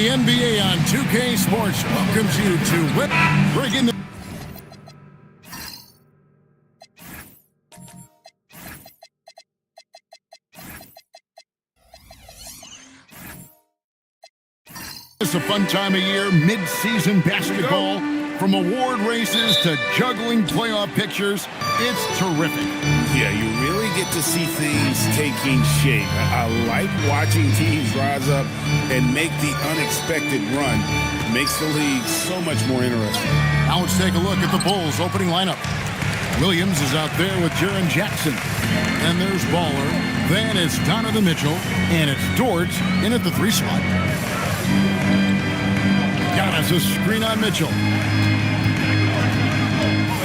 The NBA on 2K Sports welcomes you to Breaking the It's a fun time of year, mid-season basketball. From award races to juggling playoff pictures, it's terrific. Yeah, you really get to see things taking shape. I like watching teams rise up and make the unexpected run. Makes the league so much more interesting. Now let's take a look at the Bulls' opening lineup. Williams is out there with Jaren Jackson. And there's Baller. Then it's Donovan Mitchell. And it's Dort in at the 3 slot. Giannis a screen on Mitchell.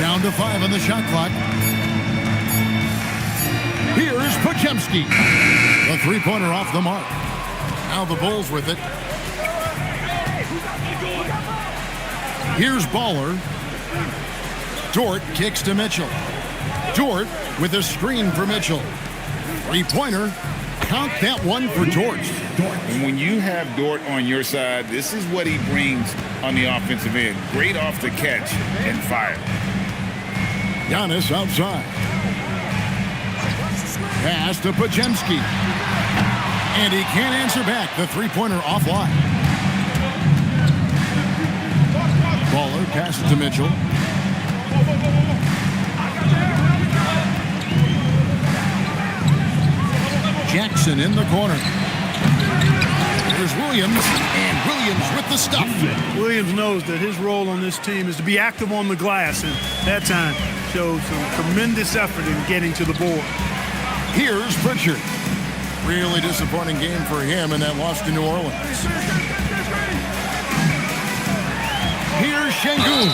Down to 5 on the shot clock. Here's Podziemski. The three-pointer off the mark. Now the Bulls with it. Here's Baller. Dort kicks to Mitchell. Dort with a screen for Mitchell. Three-pointer. Count that one for Dort. And when you have Dort on your side, this is what he brings on the offensive end. Great off the catch and fire. Giannis outside. Pass to Podziemski. And he can't answer back. The three-pointer offline. Baller passes to Mitchell. Jackson in the corner. There's Williams, and Williams with the stuff. Williams knows that his role on this team is to be active on the glass, and that time showed some tremendous effort in getting to the board. Here's Pritchard. Really disappointing game for him in that loss to New Orleans. Here's Şengün.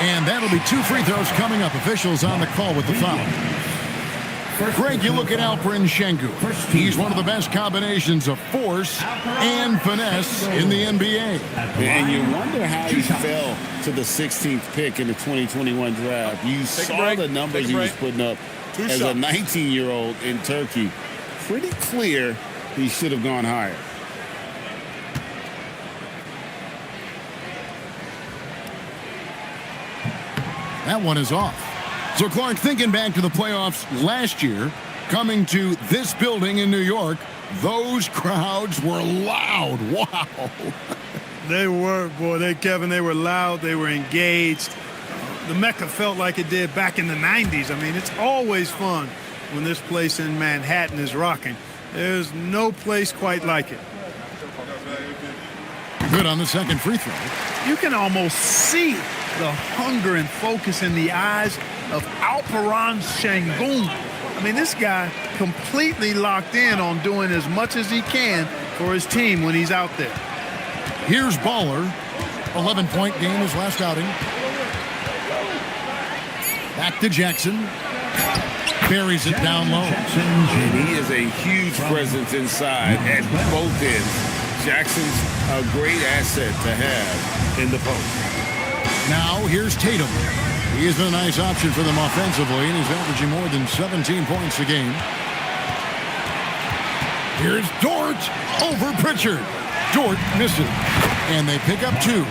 And that'll be 2 free throws coming up. Officials on the call with the foul. Greg, you look at Alperen Şengün. He's one of the best combinations of force and finesse in the NBA. And you wonder how he fell to the 16th pick in the 2021 draft. You saw the numbers he was putting up as a 19-year-old in Turkey. Pretty clear he should have gone higher. That one is off. So, Clark, thinking back to the playoffs last year, coming to this building in New York, those crowds were loud. Wow. They were, boy, Kevin, they were loud. They were engaged. The Mecca felt like it did back in the 90s. I mean, it's always fun when this place in Manhattan is rocking. There's no place quite like it. Good on the second free throw. You can almost see the hunger and focus in the eyes of Alperen Şengün. I mean, this guy completely locked in on doing as much as he can for his team when he's out there. Here's Baller. 11-point game his last outing. Back to Jackson. Buries it down low. And he is a huge presence inside at both ends. Jackson's a great asset to have in the post. Now here's Tatum. He has been a nice option for them offensively, and he's averaging more than 17 points a game. Here's Dort over Pritchard. Dort misses, and they pick up 2.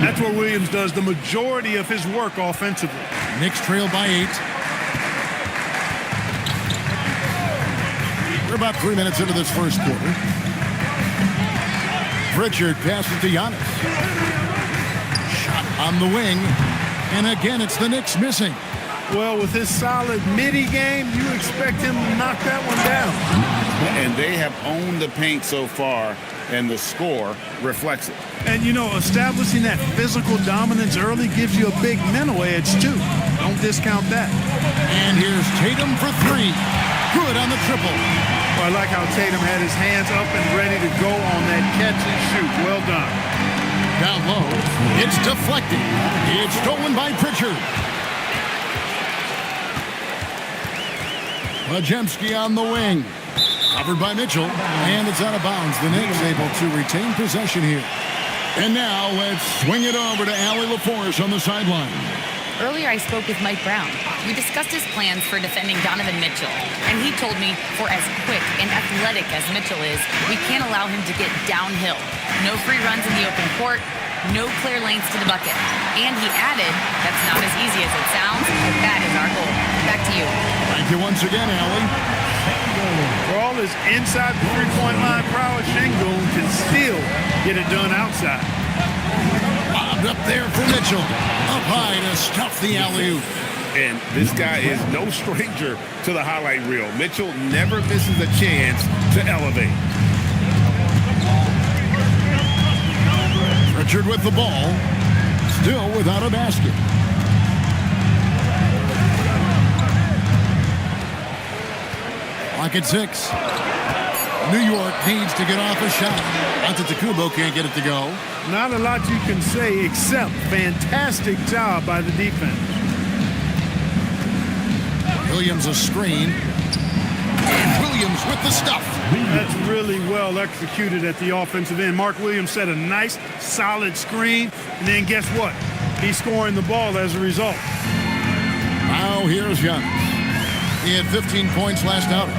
That's what Williams does the majority of his work offensively. Knicks trail by 8. We're about 3 minutes into this first quarter. Pritchard passes to Giannis. Shot on the wing. And again, it's the Knicks missing. Well, with his solid midi game, you expect him to knock that one down. And they have owned the paint so far, and the score reflects it. And, you know, establishing that physical dominance early gives you a big mental edge, too. Don't discount that. And here's Tatum for 3. Good on the triple. Well, I like how Tatum had his hands up and ready to go on that catch and shoot. Well done. Down low. It's deflected. It's stolen by Pritchard. Podziemski on the wing. Covered by Mitchell. And it's out of bounds. The Knicks able to retain possession here. And now let's swing it over to Allie LaForce on the sideline. Earlier, I spoke with Mike Brown. We discussed his plans for defending Donovan Mitchell, and he told me for as quick and athletic as Mitchell is, we can't allow him to get downhill. No free runs in the open court, no clear lanes to the bucket. And he added, that's not as easy as it sounds, but that is our goal. Back to you. Thank you once again, Allie. For all his inside the three-point line prowess, Şengün can still get it done outside. Bobbed up there for Mitchell. Up high to stuff the alley-oop. And this guy is no stranger to the highlight reel. Mitchell never misses a chance to elevate. Richard with the ball. Still without a basket. Lock at 6. New York needs to get off a shot. Antetokounmpo can't get it to go. Not a lot you can say except fantastic job by the defense. Williams a screen. And Williams with the stuff. That's really well executed at the offensive end. Mark Williams set a nice, solid screen, and then guess what? He's scoring the ball as a result. Now here's Giannis. He had 15 points last outing.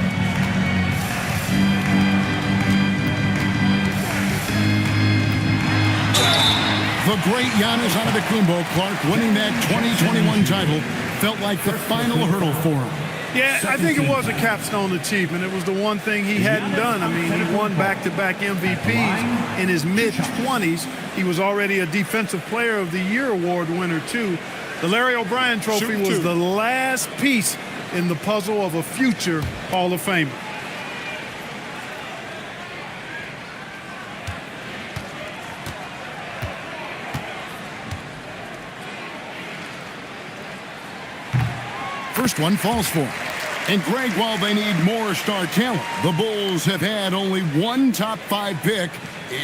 The great Giannis Antetokounmpo, Clark, winning that 2021 title felt like the final hurdle for him. Yeah, I think it was a capstone achievement. It was the one thing he hadn't done. I mean, he won back-to-back MVPs in his mid-20s. He was already a Defensive Player of the Year award winner, too. The Larry O'Brien Trophy was the last piece in the puzzle of a future Hall of Famer. First one falls for him. And Greg, while they need more star talent, the Bulls have had only one top 5 pick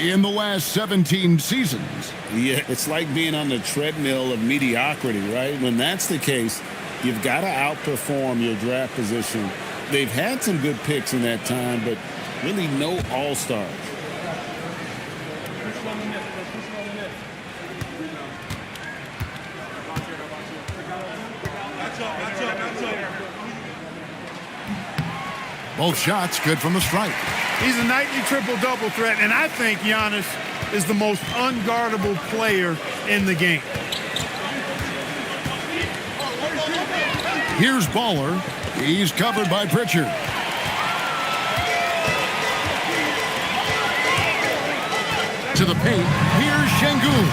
in the last 17 seasons. Yeah, it's like being on the treadmill of mediocrity, right? When that's the case, you've got to outperform your draft position. They've had some good picks in that time, but really no all-stars. Both shots good from the stripe. He's a nightly triple-double threat, and I think Giannis is the most unguardable player in the game. Here's Baller. He's covered by Pritchard. To the paint. Here's Şengün.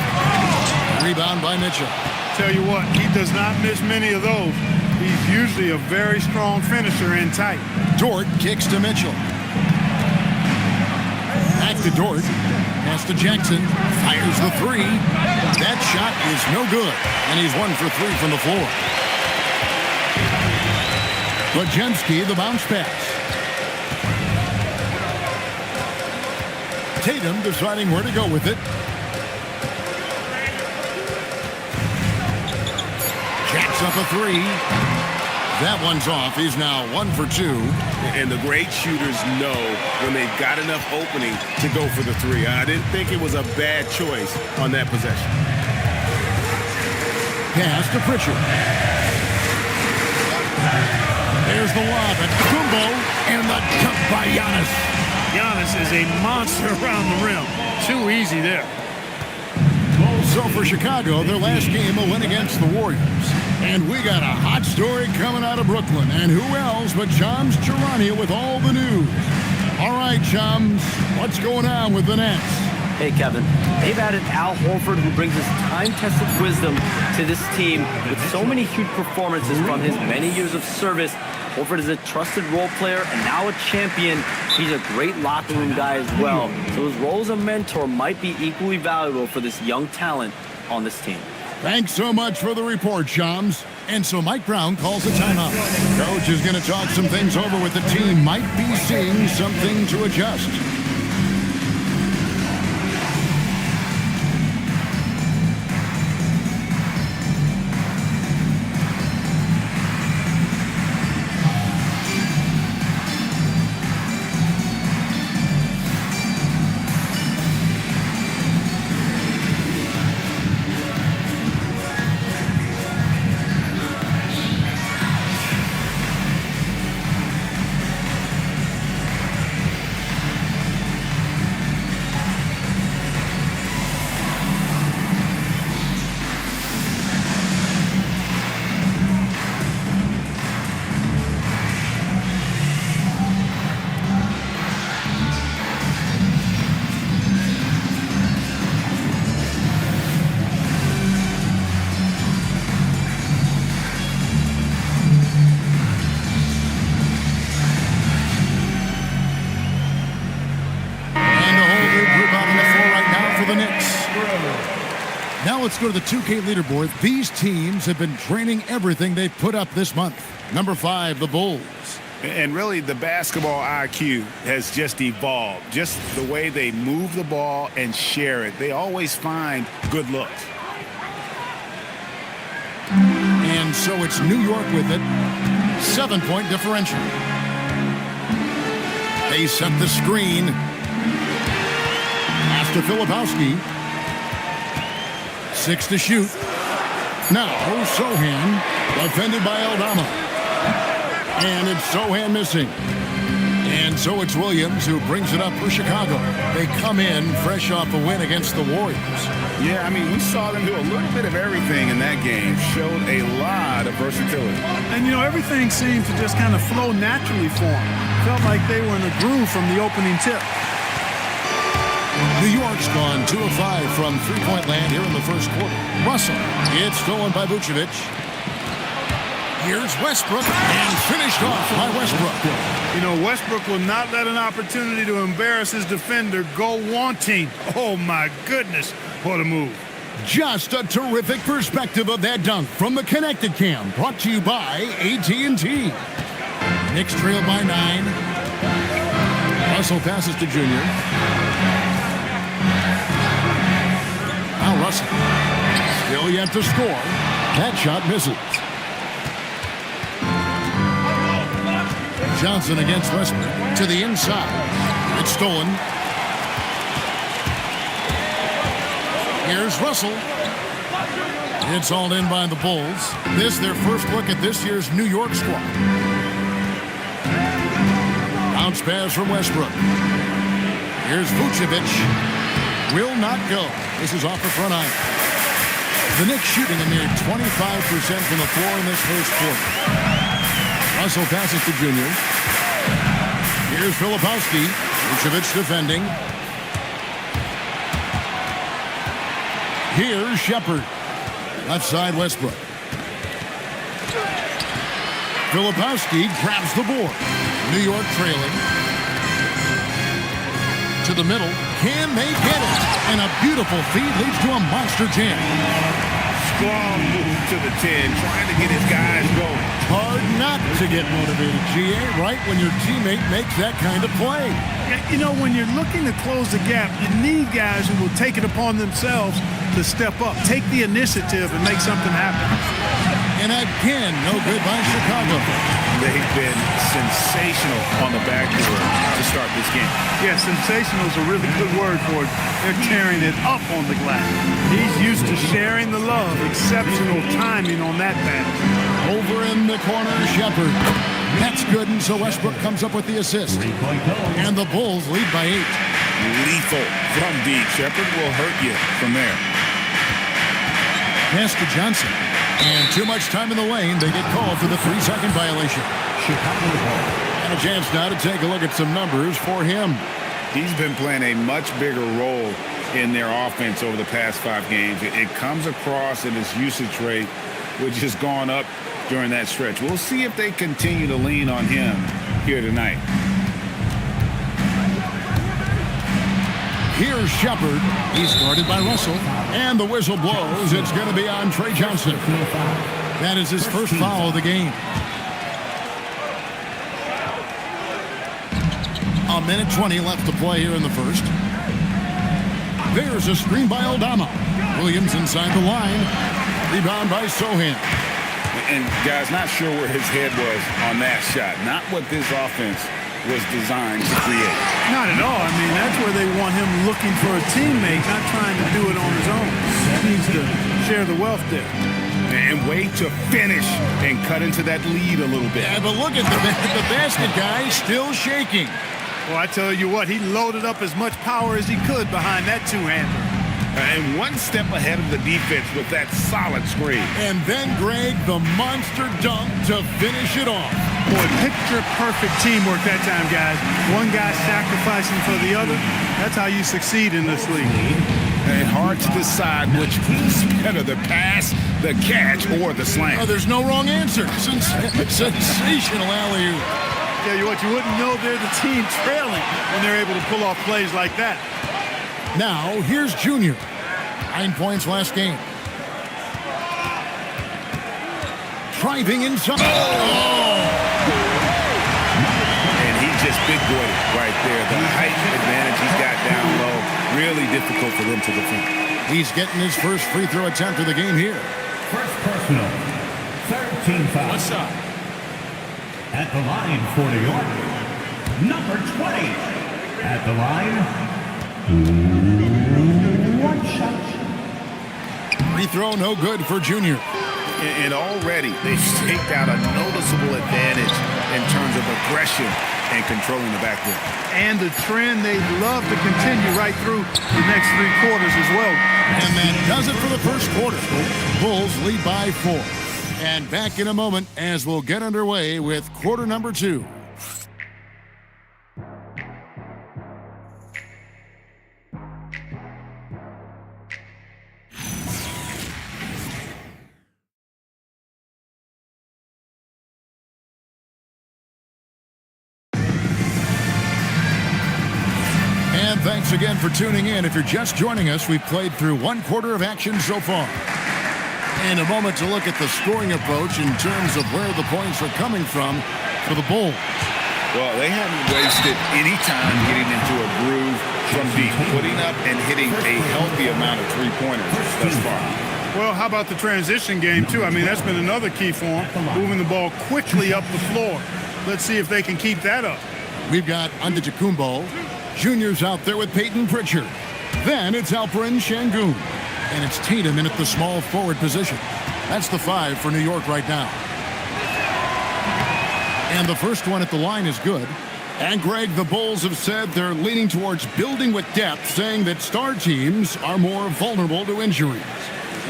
Rebound by Mitchell. Tell you what, he does not miss many of those. He's usually a very strong finisher in tight. Dort kicks to Mitchell. Back to Dort. Pass to Jackson. Fires the 3. That shot is no good. And he's 1 for 3 from the floor. Bajemski, the bounce pass. Tatum deciding where to go with it. Jacks up a 3. That one's off. He's now 1 for 2. And the great shooters know when they've got enough opening to go for the 3. I didn't think it was a bad choice on that possession. Pass to Pritchard. There's the lob at Kumbo, and the dunk by Giannis. Giannis is a monster around the rim. Too easy there. So for Chicago, their last game will win against the Warriors. And we got a hot story coming out of Brooklyn. And who else but Shams Charania with all the news. All right, Shams, what's going on with the Nets? Hey, Kevin. They've added Al Horford, who brings his time-tested wisdom to this team with so many huge performances from his many years of service. Horford is a trusted role player and now a champion. He's a great locker room guy as well. So his role as a mentor might be equally valuable for this young talent on this team. Thanks so much for the report, Shams. And so Mike Brown calls a timeout. Coach is going to talk some things over with the team. Might be seeing something to adjust. Now let's go to the 2K leaderboard. These teams have been training everything they've put up this month. Number 5, the Bulls. And really, the basketball IQ has just evolved. Just the way they move the ball and share it. They always find good looks. And so it's New York with it. 7-point differential. They set the screen. Pass to Filipowski. 6 to shoot. Now, Sohan, defended by Aldama. And it's Sohan missing. And so it's Williams who brings it up for Chicago. They come in fresh off a win against the Warriors. Yeah, I mean, we saw them do a little bit of everything in that game. Showed a lot of versatility. And, you know, everything seemed to just kind of flow naturally for them. Felt like they were in a groove from the opening tip. New York's gone 2 of 5 from three-point land here in the first quarter. Russell, it's stolen by Vucevic. Here's Westbrook, and finished off by Westbrook. You know, Westbrook will not let an opportunity to embarrass his defender go wanting. Oh, my goodness, what a move. Just a terrific perspective of that dunk from the Connected Cam, brought to you by AT&T. Knicks trail by 9. Russell passes to Junior. Now Russell, still yet to score. That shot misses. Johnson against Westbrook to the inside. It's stolen. Here's Russell. It's hauled in by the Bulls. This their first look at this year's New York squad. Bounce pass from Westbrook. Here's Vucevic. Will not go. This is off the front iron. The Knicks shooting a mere 25% from the floor in this first quarter. Russell passes to Junior. Here's Filipowski. Vucevic defending. Here's Shepard. Left side Westbrook. Filipowski grabs the board. New York trailing. To the middle. Can they get it? And a beautiful feed leads to a monster jam. Strong move to the 10, trying to get his guys going. Hard not to get motivated, GA, right when your teammate makes that kind of play. You know, when you're looking to close the gap, you need guys who will take it upon themselves to step up, take the initiative, and make something happen. And again, no good by Chicago. They've been sensational on the backboard to start this game. Yeah, sensational is a really good word for it. They're tearing it up on the glass. He's used to sharing the love. Exceptional timing on that pass. Over in the corner, Shepard. That's good, and so Westbrook comes up with the assist. And the Bulls lead by 8. Lethal from deep. Shepard will hurt you from there. Pass to Johnson. And too much time in the lane. They get called for the 3-second violation. And a chance now to take a look at some numbers for him. He's been playing a much bigger role in their offense over the past 5 games. It comes across in his usage rate, which has gone up during that stretch. We'll see if they continue to lean on him here tonight. Here's Shepard. He's guarded by Russell. And the whistle blows. It's going to be on Trey Johnson. That is his first foul of the game. A minute 20 left to play here in the first. There's a screen by Aldama. Williams inside the line. Rebound by Sohan. And, guys, not sure where his head was on that shot. Not what this offense was designed to create. Not at all. I mean, that's where they want him looking for a teammate, not trying to do it on his own. He needs to share the wealth there. And wait to finish and cut into that lead a little bit. Yeah, but look at the basket guy still shaking. Well, I tell you what, he loaded up as much power as he could behind that two-hander. And one step ahead of the defense with that solid screen. And then, Greg, the monster dunk to finish it off. Boy, picture-perfect teamwork that time, guys. One guy sacrificing for the other. That's how you succeed in this league. And hard to decide which is better, the pass, the catch, or the slam. Oh, there's no wrong answer. Sensational alley-oop. Tell you what, you wouldn't know they're the team trailing when they're able to pull off plays like that. Now, here's Junior. 9 points last game. Driving inside. And he just big boyed it right there. The height advantage he's got down low, really difficult for them to defend. He's getting his first free throw attempt of the game here. First personal, 13 foul. What's up? At the line for New York, number 20. At the line, 1 shot. Free throw no good for Junior. And already they've staked out a noticeable advantage in terms of aggression and controlling the backcourt. And the trend they'd love to continue right through the next 3 quarters as well. And that does it for the first quarter. Bulls lead by 4. And back in a moment as we'll get underway with quarter number 2. And thanks again for tuning in. If you're just joining us, we've played through 1 quarter of action so far. In a moment to look at the scoring approach in terms of where the points are coming from for the Bulls. Well, they haven't wasted any time getting into a groove from deep, putting up and hitting a healthy amount of three-pointers thus far. Well, how about the transition game, too? I mean, that's been another key for them, moving the ball quickly up the floor. Let's see if they can keep that up. We've got Antetokounmpo. Junior's out there with Peyton Pritchard. Then it's Alperen Şengün. And it's Tatum in at the small forward position. That's the 5 for New York right now. And the first one at the line is good. And Greg, the Bulls have said they're leaning towards building with depth, saying that star teams are more vulnerable to injuries.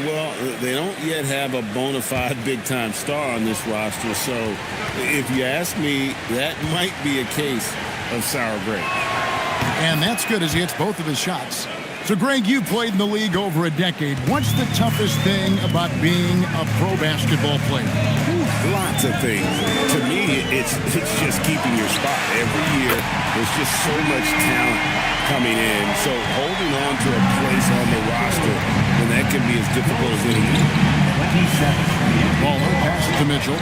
Well, they don't yet have a bona fide big-time star on this roster, so if you ask me, that might be a case of sour grape. And that's good as he hits both of his shots. So, Greg, you played in the league over a decade. What's the toughest thing about being a pro basketball player? Lots of things. To me, it's just keeping your spot. Every year, there's just so much talent coming in. So holding on to a place on the roster, and that can be as difficult as anything. Baller passes to Mitchell.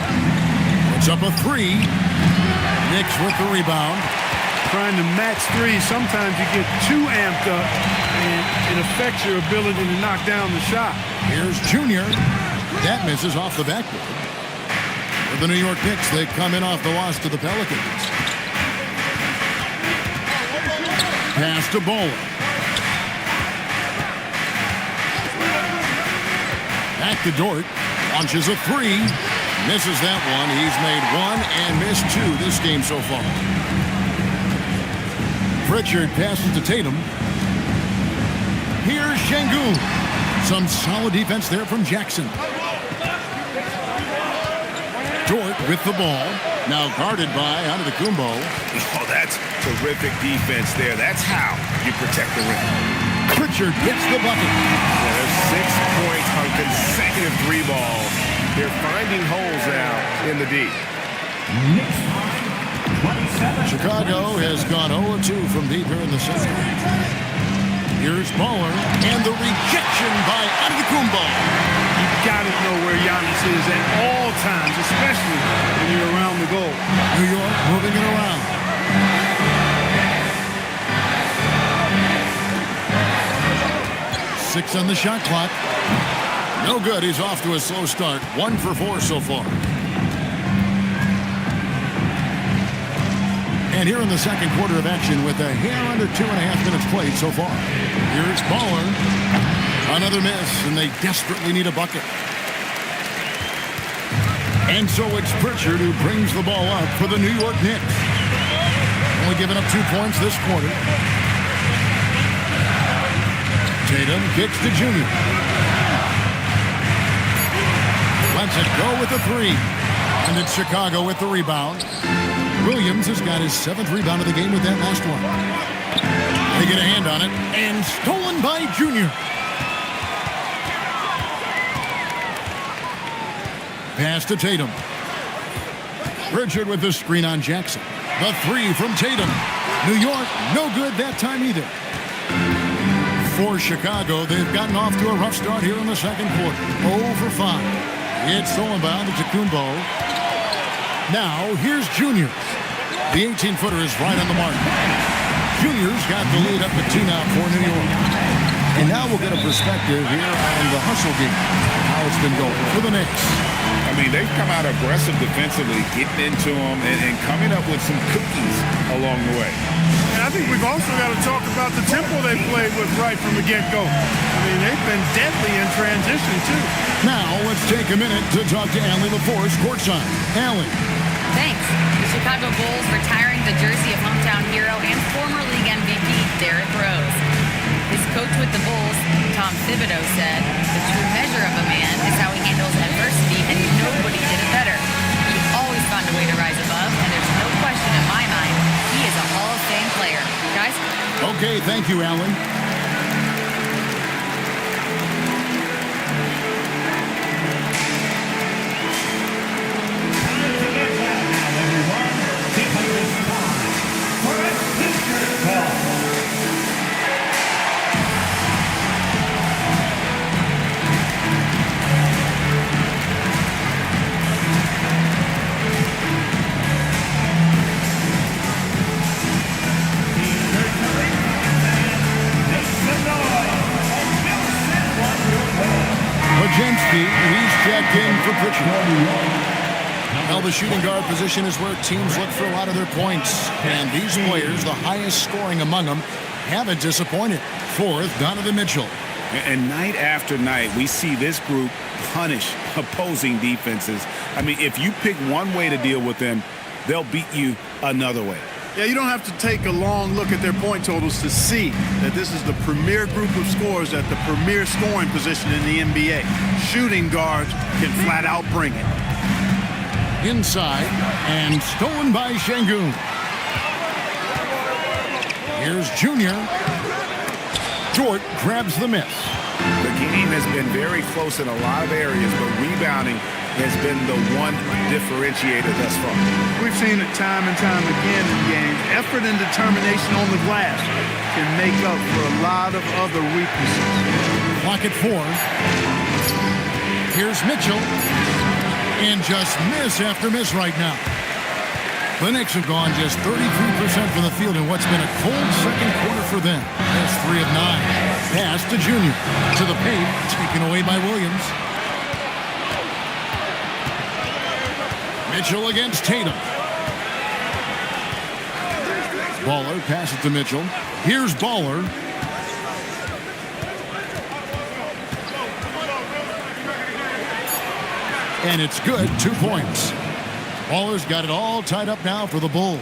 It's up a 3. Knicks with the rebound. Trying to match 3, sometimes you get too amped up, and it affects your ability to knock down the shot. Here's Junior. That misses off the backboard. For the New York Knicks, they come in off the loss to the Pelicans. Pass to Bowler. Back to Dort. Launches a 3. Misses that one. He's made 1 and missed 2 this game so far. Pritchard passes to Tatum. Here's Şengün. Some solid defense there from Jackson. Dort with the ball. Now guarded by Antetokounmpo. Oh, that's terrific defense there. That's how you protect the rim. Pritchard gets the bucket. Yeah, there's 6 points on consecutive 3 balls. They're finding holes now in the D. Chicago has gone 0-2 from deep here in the second. Here's Baller, and the rejection by Antetokounmpo. You've got to know where Giannis is at all times, especially when you're around the goal. New York moving it around. Six on the shot clock. No good. He's off to a slow start. 1 for 4 so far. And here in the second quarter of action with a hair under 2.5 minutes played so far. Here's Baller. Another miss, and they desperately need a bucket. And so it's Pritchard who brings the ball up for the New York Knicks. Only giving up 2 points this quarter. Tatum kicks to Junior. Lets it go with the 3. And it's Chicago with the rebound. Williams has got his 7th rebound of the game with that last one. They get a hand on it, and stolen by Junior. Pass to Tatum. Pritchard with the screen on Jackson. The 3 from Tatum. New York, no good that time either. For Chicago, they've gotten off to a rough start here in the second quarter. 0 for 5. It's stolen by Antetokounmpo. Now, here's Junior. The 18-footer is right on the mark. Junior's got the lead up at 2 now for New York. And now we'll get a perspective here on the hustle game, how it's been going for the Knicks. I mean, they've come out aggressive defensively, getting into them and coming up with some cookies along the way. And I think we've also got to talk about the tempo they played with right from the get-go. I mean, they've been deadly in transition, too. Now, let's take a minute to talk to Allie LaForce courtside. Allie. Thanks. The Chicago Bulls retiring the jersey of hometown hero and former league MVP Derrick Rose. His coach with the Bulls, Tom Thibodeau, said, "The true measure of a man is how he handles adversity, and nobody did it better. He always found a way to rise above, and there's no question in my mind he is a Hall of Fame player." Guys? Okay, thank you, Allie. He's checked in for Pritchard. Now the shooting guard position is where teams look for a lot of their points. And these players, the highest scoring among them, haven't disappointed. Fourth, Donovan Mitchell. And night after night, we see this group punish opposing defenses. I mean, if you pick one way to deal with them, they'll beat you another way. Yeah, you don't have to take a long look at their point totals to see that this is the premier group of scorers at the premier scoring position in the NBA. Shooting guards can flat out bring it. Inside, and stolen by Şengün. Here's Junior. Dort grabs the miss. The game has been very close in a lot of areas, but rebounding has been the one differentiator thus far. We've seen it time and time again in games. Effort and determination on the glass can make up for a lot of other weaknesses. Clock at 4. Here's Mitchell. And just miss after miss right now. The Knicks have gone just 33% from the field in what's been a cold second quarter for them. That's 3 of 9. Pass to Junior. To the paint, taken away by Williams. Mitchell against Tatum. Baller, pass it to Mitchell. Here's Baller. And it's good, 2 points. Baller's got it all tied up now for the Bulls.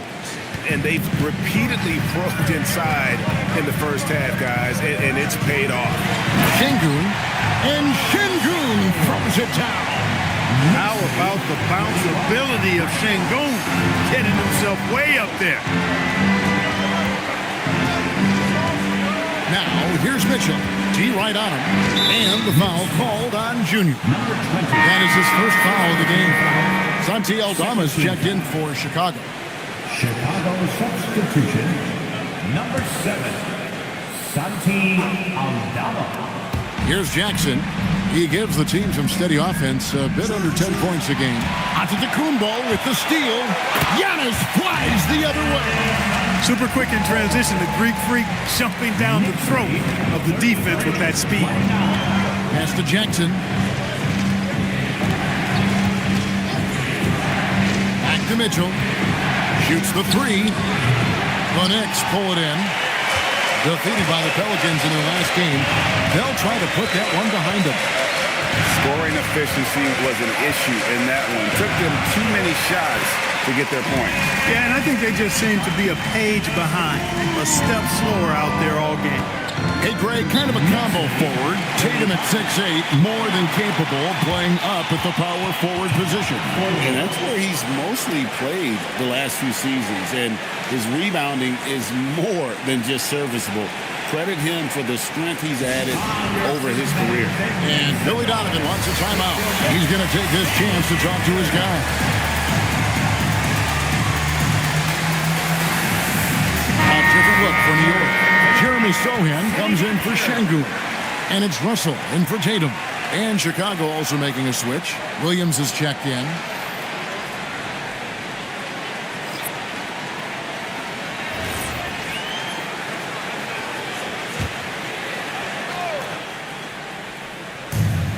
And they've repeatedly probed inside in the first half, guys, and it's paid off. Şengün, and Şengün throws it down. How about the bounce ability of Şengün getting himself way up there? Now, here's Mitchell. T right on him. And the foul called on Junior. That is his first foul of the game. Santi Aldama's checked in for Chicago. Chicago substitution, number 7, Santi Aldama. Here's Jackson. He gives the team some steady offense, a bit under 10 points a game. Antetokounmpo with the steal. Giannis flies the other way. Super quick in transition. The Greek freak jumping down the throat of the defense with that speed. Pass to Jackson. Back to Mitchell. Shoots the 3. The Knicks pull it in. Defeated by the Pelicans in their last game. They'll try to put that one behind them. Scoring efficiency was an issue in that one. Took them too many shots to get their points. Yeah, and I think they just seem to be a page behind, a step slower out there all game. Hey, Greg, kind of a combo forward. Tatum at 6'8", more than capable, playing up at the power forward position. And that's where he's mostly played the last few seasons, and his rebounding is more than just serviceable. Credit him for the strength he's added over his career. And Billy Donovan wants a timeout. He's going to take this chance to talk to his guy. A different look for New York. Jeremy Sohan comes in for Şengün. And it's Russell in for Tatum. And Chicago also making a switch. Williams is checked in.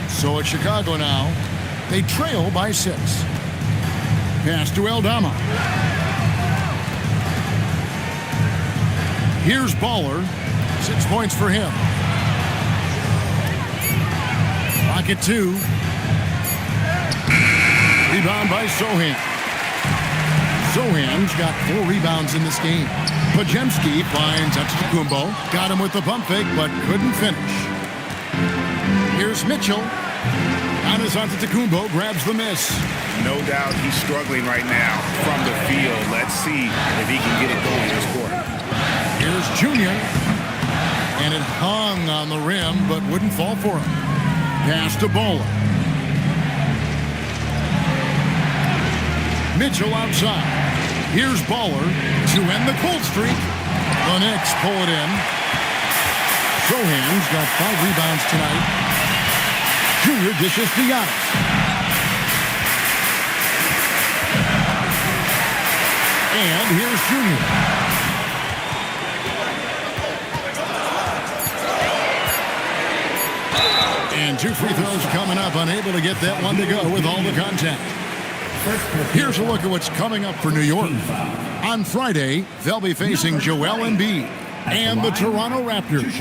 So it's Chicago now. They trail by 6. Pass to Aldama. Here's Baller. 6 points for him. Pocket 2. Rebound by Sohan. Sohan's got 4 rebounds in this game. Podziemski finds Antetokounmpo. Got him with the pump fake, but couldn't finish. Here's Mitchell. Giannis Antetokounmpo grabs the miss. No doubt he's struggling right now from the field. Let's see if he can get it going this quarter. Here's Junior. And it hung on the rim, but wouldn't fall for him. Pass to Bowler. Mitchell outside. Here's Baller to end the cold streak. The Knicks pull it in. Sohan's got 5 rebounds tonight. Junior dishes to Giannis. And here's Junior. And 2 free throws coming up. Unable to get that one to go with all the contact. Here's a look at what's coming up for New York. On Friday, they'll be facing Joel Embiid and the Toronto Raptors.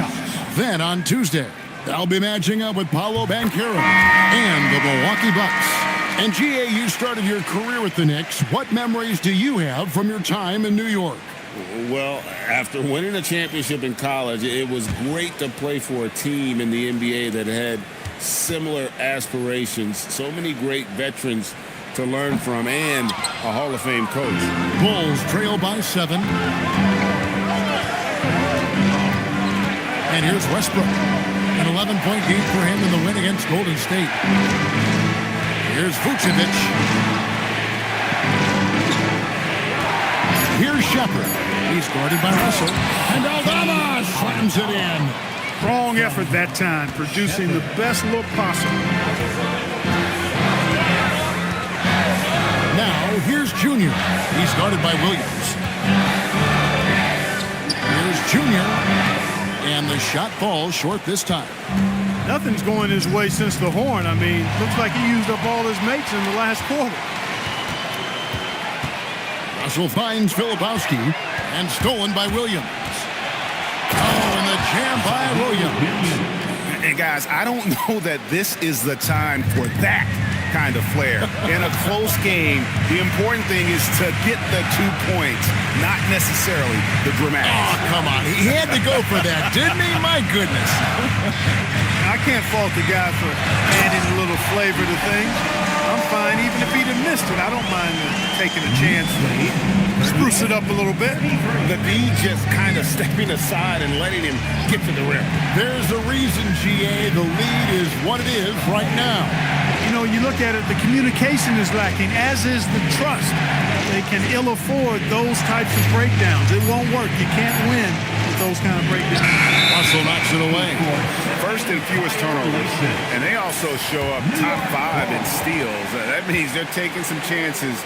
Then on Tuesday, they'll be matching up with Paolo Banchero and the Milwaukee Bucks. And GA, you started your career with the Knicks. What memories do you have from your time in New York? Well, after winning a championship in college, it was great to play for a team in the NBA that had similar aspirations. So many great veterans to learn from and a Hall of Fame coach. Bulls trail by 7. And here's Westbrook. An 11-point game for him in the win against Golden State. Here's Vucevic. Here's Shepard. He's guarded by Russell. And Aldama slams it in. Strong effort that time, producing the best look possible. Now, here's Junior. He's guarded by Williams. Here's Junior. And the shot falls short this time. Nothing's going his way since the horn. I mean, looks like he used up all his mates in the last quarter. Russell finds Filipowski and stolen by Williams. Oh, and the jam by Williams. And guys, I don't know that this is the time for that kind of flair. In a close game, the important thing is to get the 2 points, not necessarily the dramatics. Oh, come on. He had to go for that, didn't he? My goodness. I can't fault the guy for adding a little flavor to things. I'm fine. Even if he'd have missed it, I don't mind taking a chance to spruce it up a little bit. The D just kind of stepping aside and letting him get to the rim. There's a reason, GA. The lead is what it is right now. You know, you look at it, the communication is lacking, as is the trust. They can ill afford those types of breakdowns. It won't work. You can't win with those kind of breakdowns. Russell knocks it away. First and fewest turnovers. And they also show up top 5 in steals. That means they're taking some chances,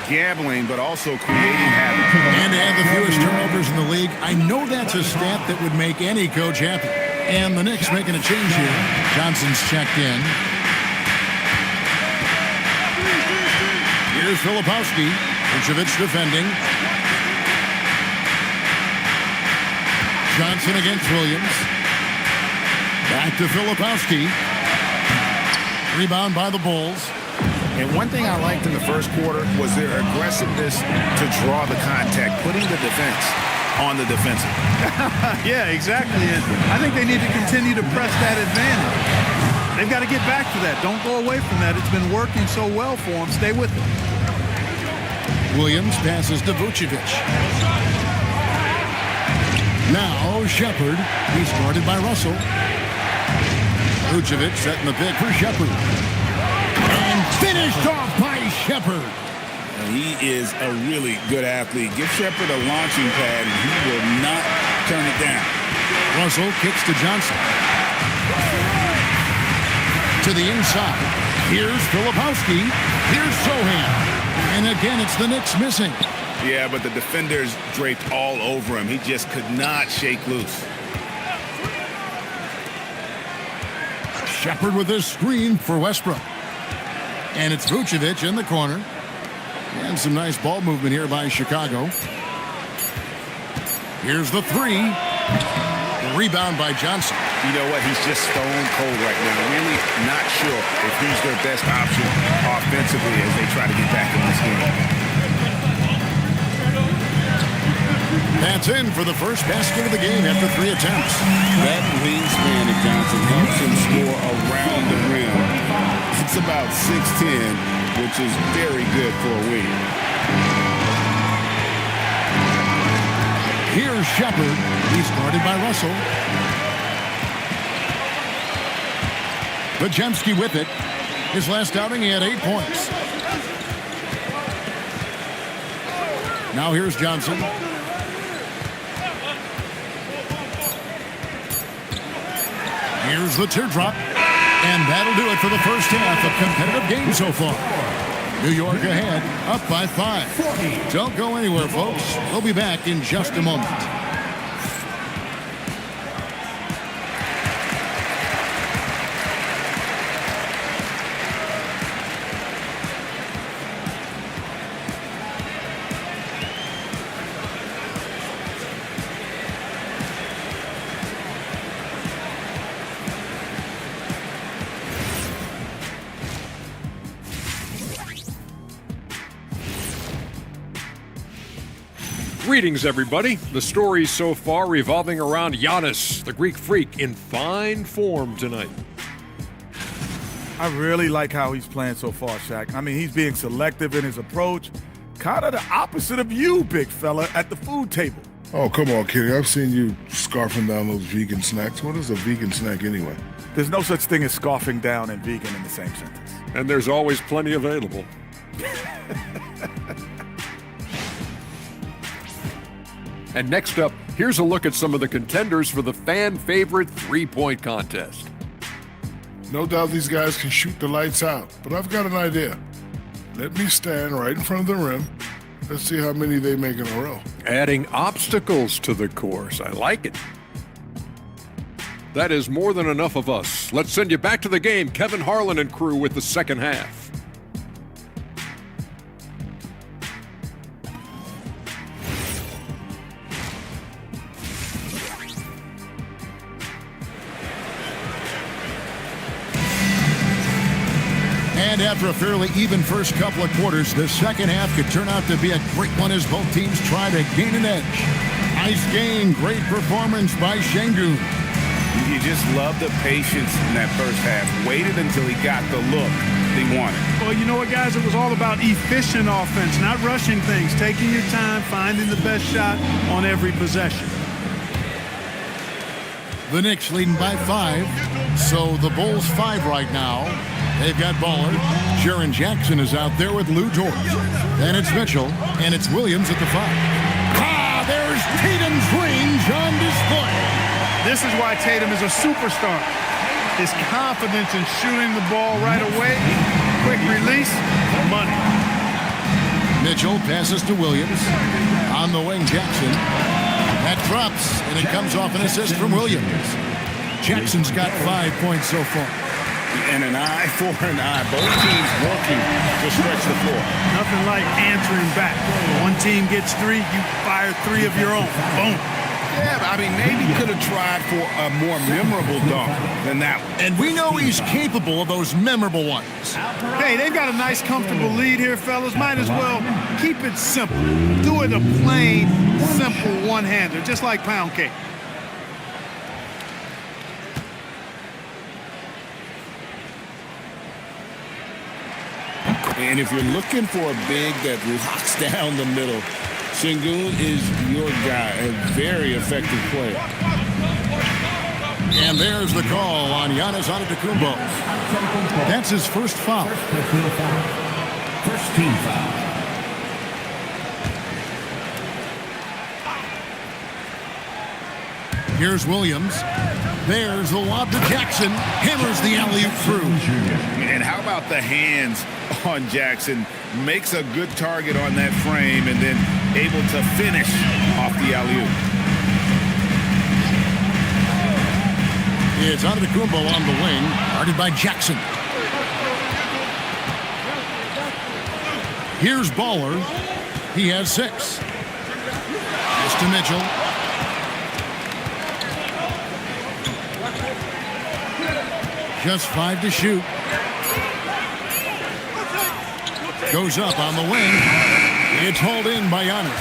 gambling, but also creating havoc. And to have the fewest turnovers in the league, I know that's a stat that would make any coach happy. And the Knicks making a change here. Johnson's checked in. Here's Filipowski. Vucevic defending. Johnson against Williams. Back to Filipowski. Rebound by the Bulls. And one thing I liked in the first quarter was their aggressiveness to draw the contact, putting the defense on the defensive. Yeah, exactly. And I think they need to continue to press that advantage. They've got to get back to that. Don't go away from that. It's been working so well for them. Stay with it. Williams passes to Vucevic. Now Shepard. He's guarded by Russell. Vucevic setting the pick for Shepard. And finished off by Shepard. He is a really good athlete. Give Shepard a launching pad, and he will not turn it down. Russell kicks to Johnson. To the inside. Here's Filipowski. Here's Sohan. And again, it's the Knicks missing. Yeah, but the defenders draped all over him. He just could not shake loose. Shepard with his screen for Westbrook. And it's Vucevic in the corner. And some nice ball movement here by Chicago. Here's the three. Rebound by Johnson. You know what? He's just stone cold right now. Really not sure if he's their best option offensively as they try to get back in this game. That's in for the first basket of the game after 3 attempts. That wingspan of Johnson helps him score around the rim. It's about 6'10", which is very good for a wing. Here's Shepard. He's guarded by Russell. Bajemski with it. His last outing, he had 8 points. Now here's Johnson. Here's the teardrop. And that'll do it for the first half of competitive game so far. New York ahead, up by 5. Don't go anywhere, folks. We'll be back in just a moment. Greetings, everybody. The story so far revolving around Giannis, the Greek freak, in fine form tonight. I really like how he's playing so far, Shaq. I mean, he's being selective in his approach. Kind of the opposite of you, big fella, at the food table. Oh, come on, Kitty. I've seen you scarfing down those vegan snacks. What is a vegan snack anyway? There's no such thing as scarfing down and vegan in the same sentence. And there's always plenty available. And next up, here's a look at some of the contenders for the fan-favorite three-point contest. No doubt these guys can shoot the lights out, but I've got an idea. Let me stand right in front of the rim. Let's see how many they make in a row. Adding obstacles to the course. I like it. That is more than enough of us. Let's send you back to the game. Kevin Harlan and crew with the second half. And after a fairly even first couple of quarters, the second half could turn out to be a great one as both teams try to gain an edge. Nice game, great performance by Şengün. You just love the patience in that first half. Waited until he got the look they wanted. Well, you know what, guys? It was all about efficient offense, not rushing things, taking your time, finding the best shot on every possession. The Knicks leading by 5, so the Bulls 5 right now. They've got Baller. Jaren Jackson is out there with Lou Dort. Then it's Mitchell, and it's Williams at the 5. Ah, there's Tatum's range on display. This is why Tatum is a superstar. His confidence in shooting the ball right away, quick release, money. Mitchell passes to Williams. On the wing, Jackson. That drops, and it comes off an assist from Williams. Jackson's got 5 points so far. And an eye for an eye. Both teams working to stretch the floor. Nothing like answering back. One team gets 3, you fire 3 of your own. Boom. Yeah, but I mean, maybe could have tried for a more memorable dunk than that one. And we know he's capable of those memorable ones. Hey, they've got a nice, comfortable lead here, fellas. Might as well keep it simple. Do it a plain, simple one-hander, just like pound cake. And if you're looking for a big that locks down the middle, Şengün is your guy, a very effective player. And there's the call on Giannis Antetokounmpo. That's his first foul. First team foul. Here's Williams. There's the lob to Jackson. Hammers the alley-oop through. And how about the hands on Jackson? Makes a good target on that frame and then able to finish off the alley-oop. It's Antetokounmpo on the wing, guarded by Jackson. Here's Baller. He has 6. Pass to Mitchell. Just 5 to shoot. Goes up on the wing. It's hauled in by Giannis.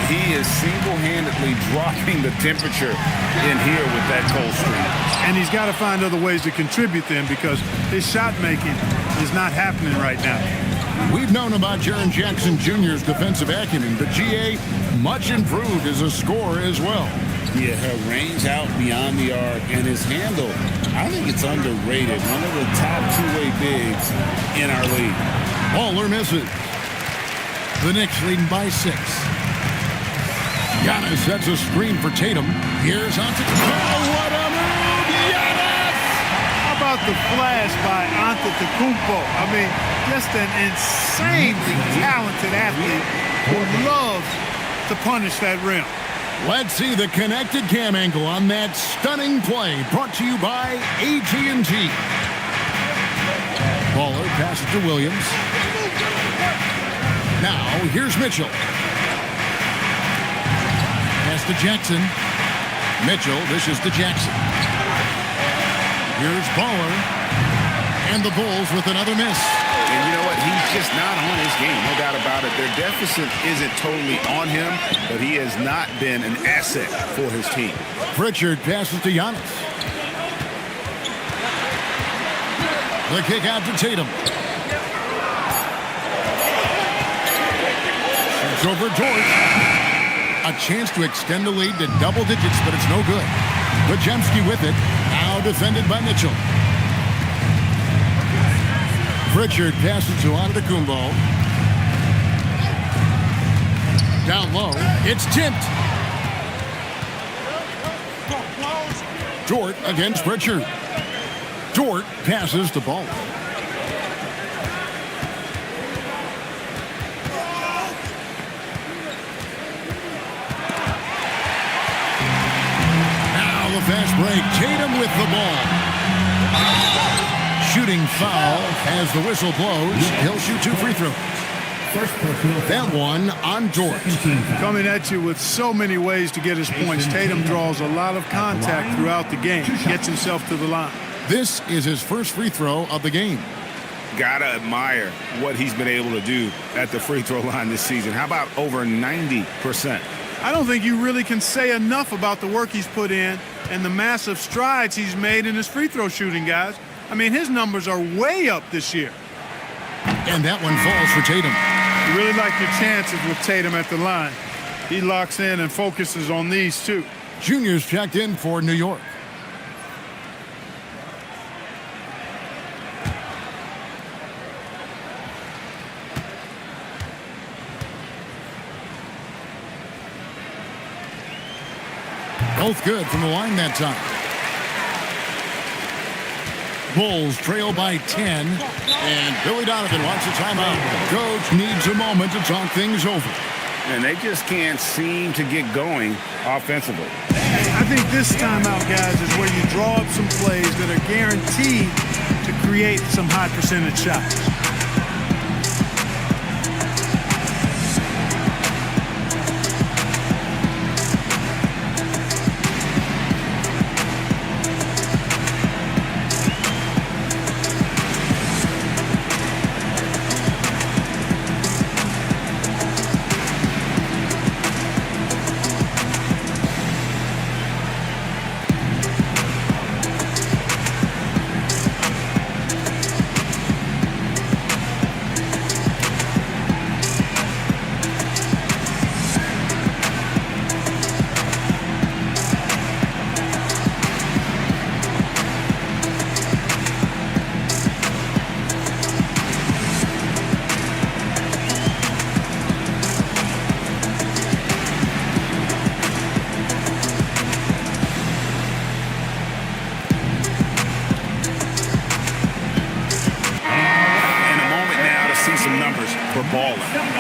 He is single-handedly dropping the temperature in here with that cold streak. And he's got to find other ways to contribute then, because his shot making is not happening right now. We've known about Jaren Jackson Jr.'s defensive acumen, but GA much improved as a scorer as well. Yeah, her range out beyond the arc and his handle, I think it's underrated. One of the top two-way bigs in our league. Baller misses. The Knicks leading by 6. Giannis sets a screen for Tatum. Here's Antetokounmpo. Oh, what a move! Giannis! How about the flash by Antetokounmpo? I mean, just an insanely talented athlete who loves to punish that rim. Let's see the connected cam angle on that stunning play, brought to you by AT&T. Baller passes to Williams. Now, here's Mitchell. Pass to Jackson. Mitchell dishes to Jackson. Here's Baller. And the Bulls with another miss. And you know what? He's just not on his game, no doubt about it. Their deficit isn't totally on him, but he has not been an asset for his team. Pritchard passes to Giannis. The kick out to Tatum. Shoots over George. A chance to extend the lead to double digits, but it's no good. Podziemski with it. Now defended by Mitchell. Pritchard passes to Antetokounmpo. Down low. It's tipped. Dort against Pritchard. Dort passes to Ball. Now the fast break. Tatum with the ball. Shooting foul as the whistle blows. He'll shoot 2 free throws. That one on Dort. Coming at you with so many ways to get his points. Tatum draws a lot of contact throughout the game. Gets himself to the line. This is his first free throw of the game. Gotta admire what he's been able to do at the free throw line this season. How about over 90%? I don't think you really can say enough about the work he's put in and the massive strides he's made in his free throw shooting, guys. I mean, his numbers are way up this year. And that one falls for Tatum. You really like your chances with Tatum at the line. He locks in and focuses on these two. Junior's checked in for New York. Both good from the line that time. Bulls trail by 10, and Billy Donovan wants a timeout. Coach needs a moment to talk things over. And they just can't seem to get going offensively. I think this timeout, guys, is where you draw up some plays that are guaranteed to create some high percentage shots.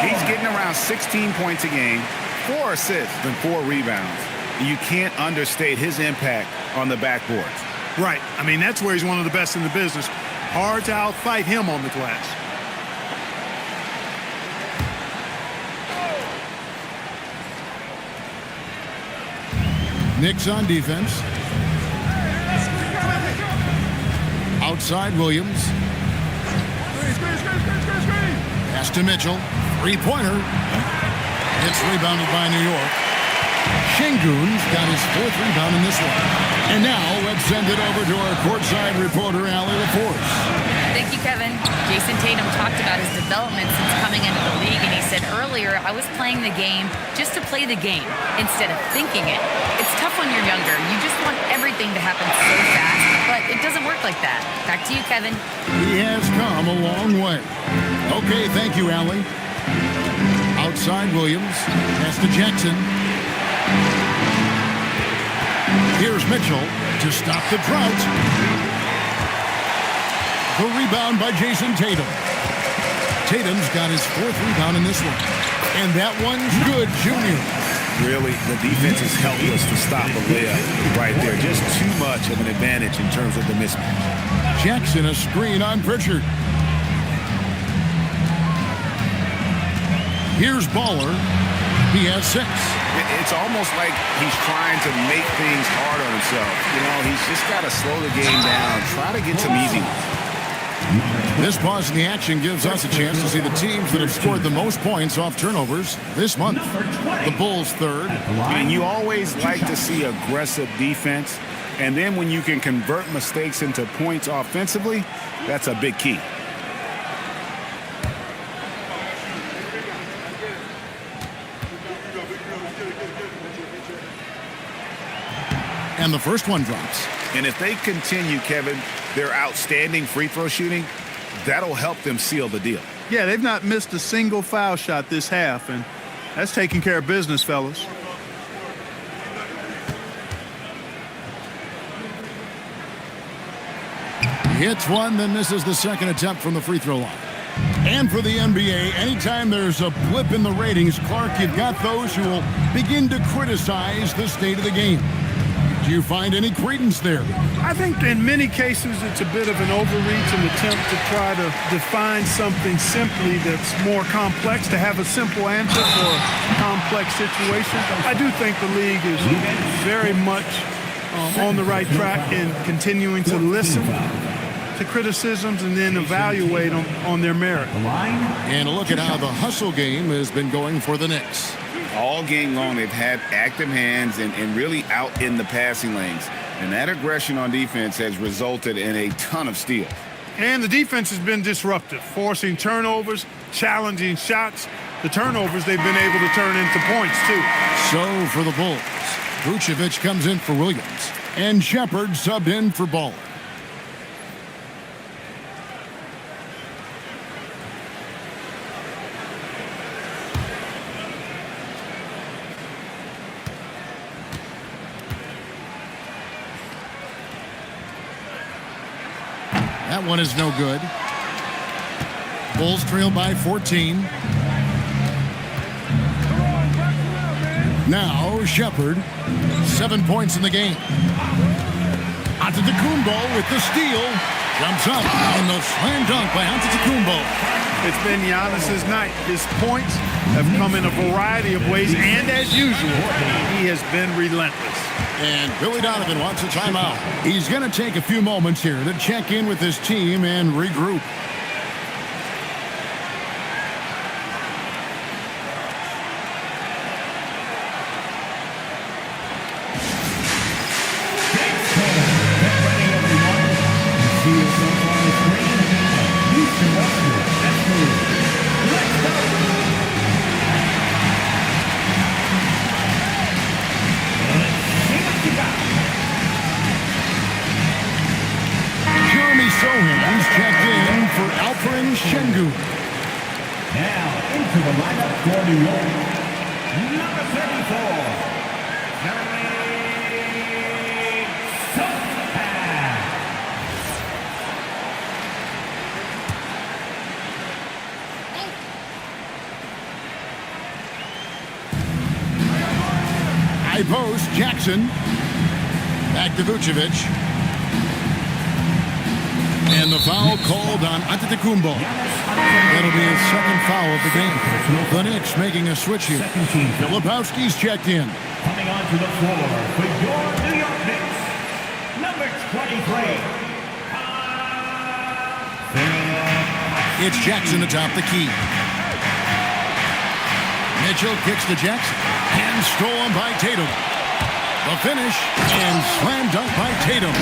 He's getting around 16 points a game, 4 assists, and 4 rebounds. You can't understate his impact on the backboards. Right. I mean, that's where he's one of the best in the business. Hard to outfight him on the glass. Knicks on defense. Outside Williams. Pass to Mitchell. Three-pointer. It's rebounded by New York. Şengün's got his 4th rebound in this one. And now let's send it over to our courtside reporter, Allie LaForce. Thank you, Kevin. Jason Tatum talked about his development since coming into the league, and he said earlier, I was playing the game just to play the game instead of thinking it. It's tough when you're younger. You just want everything to happen so fast, but it doesn't work like that. Back to you, Kevin. He has come a long way. Okay, thank you, Allie. Outside Williams. Pass to Jackson. Here's Mitchell to stop the drought. The rebound by Jason Tatum. Tatum's got his 4th rebound in this one. And that one's good, Junior. Really, the defense is helpless to stop a layup right there. Just too much of an advantage in terms of the mismatch. Jackson, a screen on Pritchard. Here's Baller. He has 6. It's almost like he's trying to make things hard on himself. You know, he's just got to slow the game down, try to get some easy ones. This pause in the action gives us a chance to see the teams that have scored the most points off turnovers this month. The Bulls 3rd. And you always like to see aggressive defense. And then when you can convert mistakes into points offensively, that's a big key. And the first one drops. And if they continue, Kevin, their outstanding free throw shooting, that'll help them seal the deal. Yeah, they've not missed a single foul shot this half, and that's taking care of business, fellas. He hits one, then misses the second attempt from the free throw line. And for the NBA, anytime there's a blip in the ratings, Clark, you've got those who will begin to criticize the state of the game. Do you find any credence there? I think in many cases it's a bit of an overreach, an attempt to try to define something simply that's more complex, to have a simple answer for a complex situation. I do think the league is very much on the right track in continuing to listen to criticisms and then evaluate them on their merit. And a look at how the hustle game has been going for the Knicks. All game long, they've had active hands and really out in the passing lanes. And that aggression on defense has resulted in a ton of steals. And the defense has been disruptive, forcing turnovers, challenging shots. The turnovers they've been able to turn into points, too. So for the Bulls, Vucevic comes in for Williams, and Shepard subbed in for Baller. That one is no good. Bulls trail by 14. Now Shepard, 7 points in the game. Antetokounmpo with the steal. Jumps up on the slam dunk by Antetokounmpo. It's been Giannis's night. His points have come in a variety of ways, and as usual, he has been relentless. And Billy Donovan wants a timeout. He's going to take a few moments here to check in with his team and regroup. Şengün. Now into the lineup for New York, number 34, post, Jackson. Back to Vucevic. And the foul called on Antetokounmpo. That'll be his second foul of the game. The Knicks making a switch here. Filipowski's checked in. Coming onto the floor for your New York Knicks, number 23. It's Jackson atop the key. Mitchell kicks to Jackson. And stolen by Tatum. The finish and slam dunk by Tatum.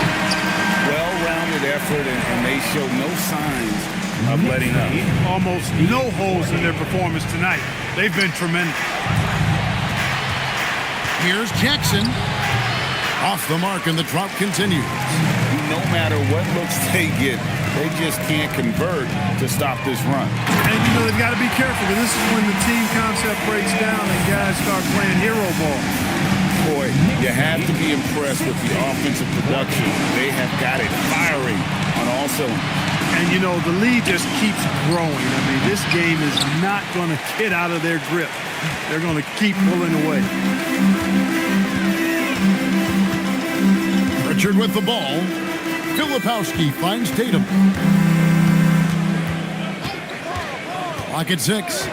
Well-rounded effort, and they show no signs of letting up. Almost no holes in their performance tonight. They've been tremendous. Here's Jackson. Off the mark, and the drought continues. No matter what looks they get, they just can't convert to stop this run. And, you know, they've got to be careful, because this is when the team concept breaks down and guys start playing hero ball. Boy, you have to be impressed with the offensive production. They have got it firing on all cylinders. And, you know, the lead just keeps growing. I mean, this game is not going to get out of their grip. They're going to keep pulling away. Richard with the ball. Filipowski finds Tatum. Clock at 6.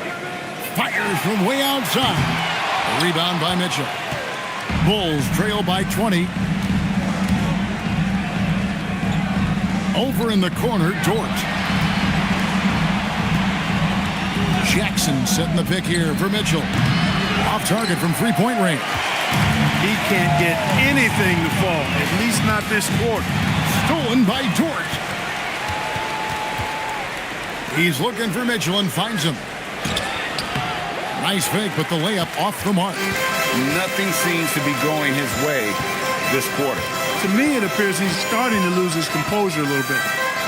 Fires from way outside. A rebound by Mitchell. Bulls trail by 20. Over in the corner, Dort. Jackson setting the pick here for Mitchell. Off target from three-point range. He can't get anything to fall, at least not this quarter. Stolen by Dort. He's looking for Mitchell and finds him. Nice fake, but the layup off the mark. Nothing seems to be going his way this quarter. To me, it appears he's starting to lose his composure a little bit.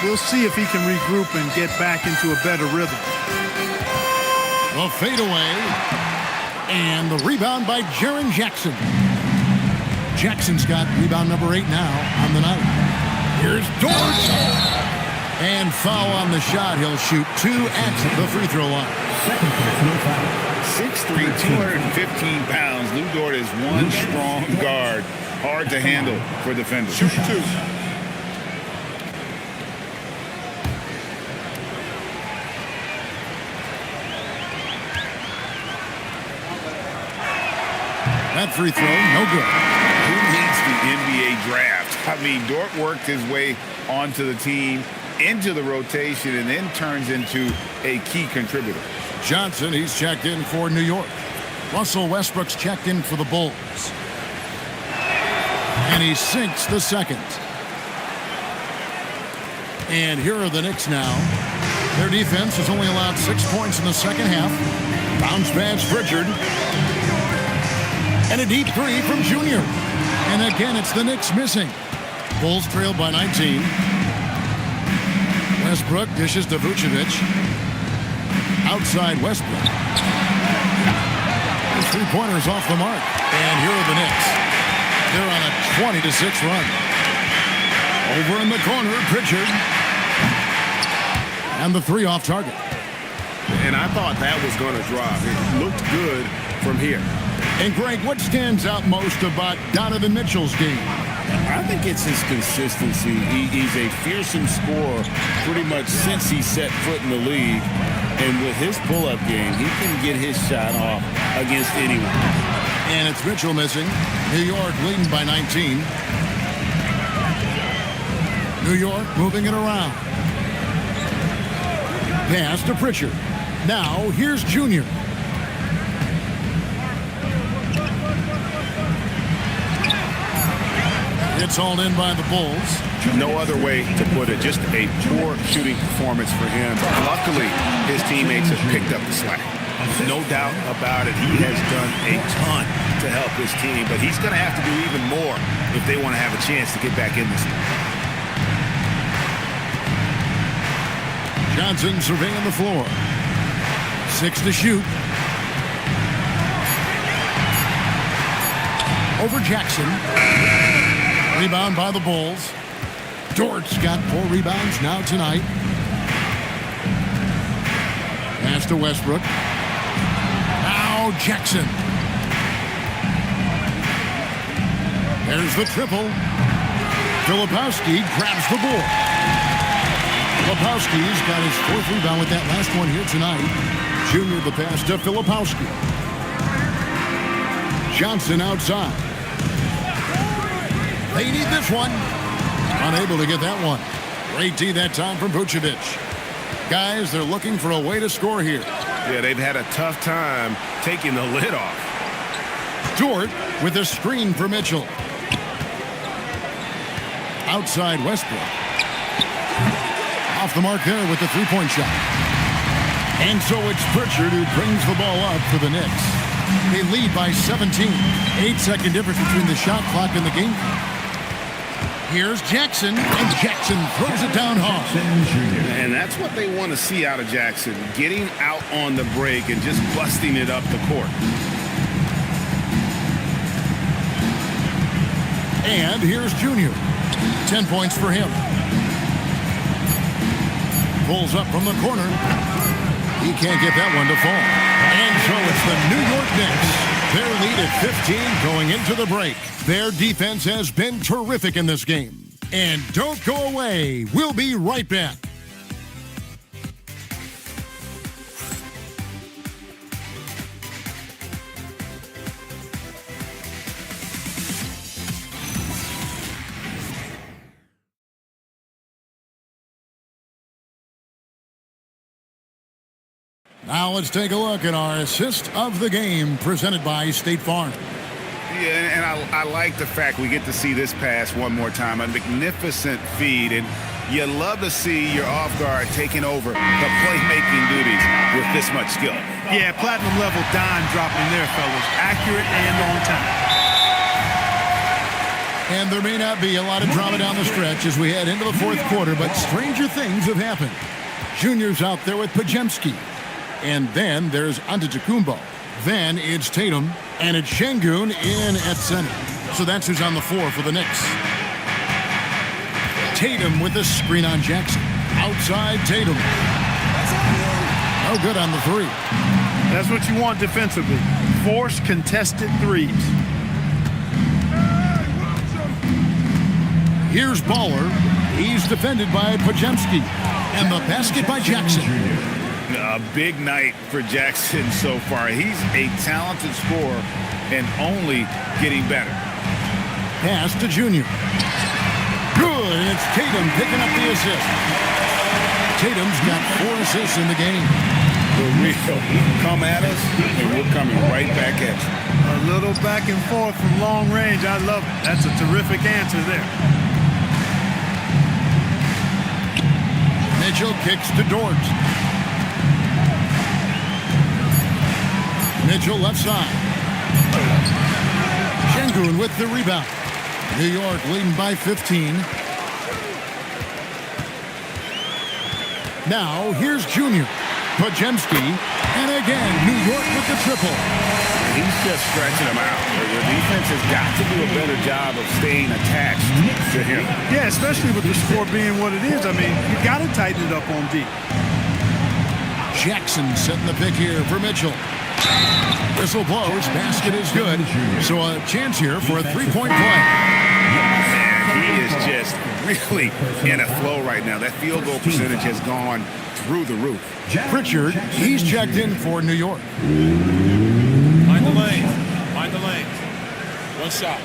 We'll see if he can regroup and get back into a better rhythm. The fadeaway. And the rebound by Jaren Jackson. Jackson's got rebound number 8 now on the night. Here's Dort. And foul on the shot. He'll shoot 2 at the free throw line. 6'3", 215 pounds. Lou Dort is one strong guard. Hard to handle for defenders. Shoot 2. That free throw, no good. Who needs the NBA draft? I mean, Dort worked his way onto the team, into the rotation, and then turns into a key contributor. Johnson, he's checked in for New York. Russell Westbrook's checked in for the Bulls. And he sinks the second. And here are the Knicks now. Their defense has only allowed 6 points in the second half. Bounce pass, Pritchard. And a deep three from Junior. And again, it's the Knicks missing. Bulls trail by 19. Westbrook dishes to Vucevic. Outside Westbrook. His three-pointer's off the mark. And here are the Knicks. They're on a 20-6 run. Over in the corner, Pritchard. And the three off target. And I thought that was going to drop. It looked good from here. And Greg, what stands out most about Donovan Mitchell's game? I think it's his consistency. He's a fearsome scorer pretty much since he set foot in the league. And with his pull-up game, he can get his shot off against anyone. And it's Mitchell missing. New York leading by 19. New York moving it around. Pass to Pritchard. Now here's Junior. It's hauled in by the Bulls. No other way to put it. Just a poor shooting performance for him. Luckily, his teammates have picked up the slack. No doubt about it. He has done a ton to help his team, but he's going to have to do even more if they want to have a chance to get back in this game. Johnson surveying the floor. 6 to shoot. Over Jackson. Rebound by the Bulls. Dort's got 4 rebounds now tonight. Pass to Westbrook. Now Jackson. There's the triple. Filipowski grabs the board. Filipowski's got his 4th rebound with that last one here tonight. Junior the pass to Filipowski. Johnson outside. They need this one. Unable to get that one. Great D that time from Vucevic. Guys, they're looking for a way to score here. Yeah, they've had a tough time taking the lid off. Dort with a screen for Mitchell. Outside Westbrook. Off the mark there with the three-point shot. And so it's Pritchard who brings the ball up for the Knicks. They lead by 17. 8-second difference between the shot clock and the game clock. Here's Jackson, and Jackson throws it down hard. And that's what they want to see out of Jackson, getting out on the break and just busting it up the court. And here's Junior. 10 points for him. Pulls up from the corner. He can't get that one to fall. And so it's the New York Knicks. Their lead at 15 going into the break. Their defense has been terrific in this game. And don't go away. We'll be right back. Now let's take a look at our assist of the game presented by State Farm. Yeah, and I like the fact we get to see this pass one more time. A magnificent feed, and you love to see your off guard taking over the playmaking duties with this much skill. Yeah, platinum level dime dropping there, fellas. Accurate and on time. And there may not be a lot of drama down the stretch as we head into the 4th quarter, but stranger things have happened. Junior's out there with Pajemski. And then there's Antetokounmpo. Then it's Tatum, and it's Şengün in at center. So that's who's on the floor for the Knicks. Tatum with the screen on Jackson. Outside Tatum. No good on the three. That's what you want defensively. Force contested threes. Here's Baller. He's defended by Pajemski. And the basket by Jackson. A big night for Jackson so far. He's a talented scorer and only getting better. Pass to Junior. Good, and it's Tatum picking up the assist. Tatum's got 4 assists in the game. We'll come at us, and we're coming right back at you. A little back and forth from long range. I love it. That's a terrific answer there. Mitchell kicks to Dort. Mitchell left side. Şengün with the rebound. New York leading by 15. Now here's Junior. Pajemski. And again, New York with the triple. He's just stretching him out. The defense has got to do a better job of staying attached to him. Yeah, especially with the score being what it is. I mean, you got to tighten it up on D. Jackson setting the pick here for Mitchell. Whistle blows. Basket is good. So a chance here for a three-point play. Man, he is just really in a flow right now. That field goal percentage has gone through the roof. Pritchard, he's checked in for New York. Mind the lane. Mind the lane. One shot.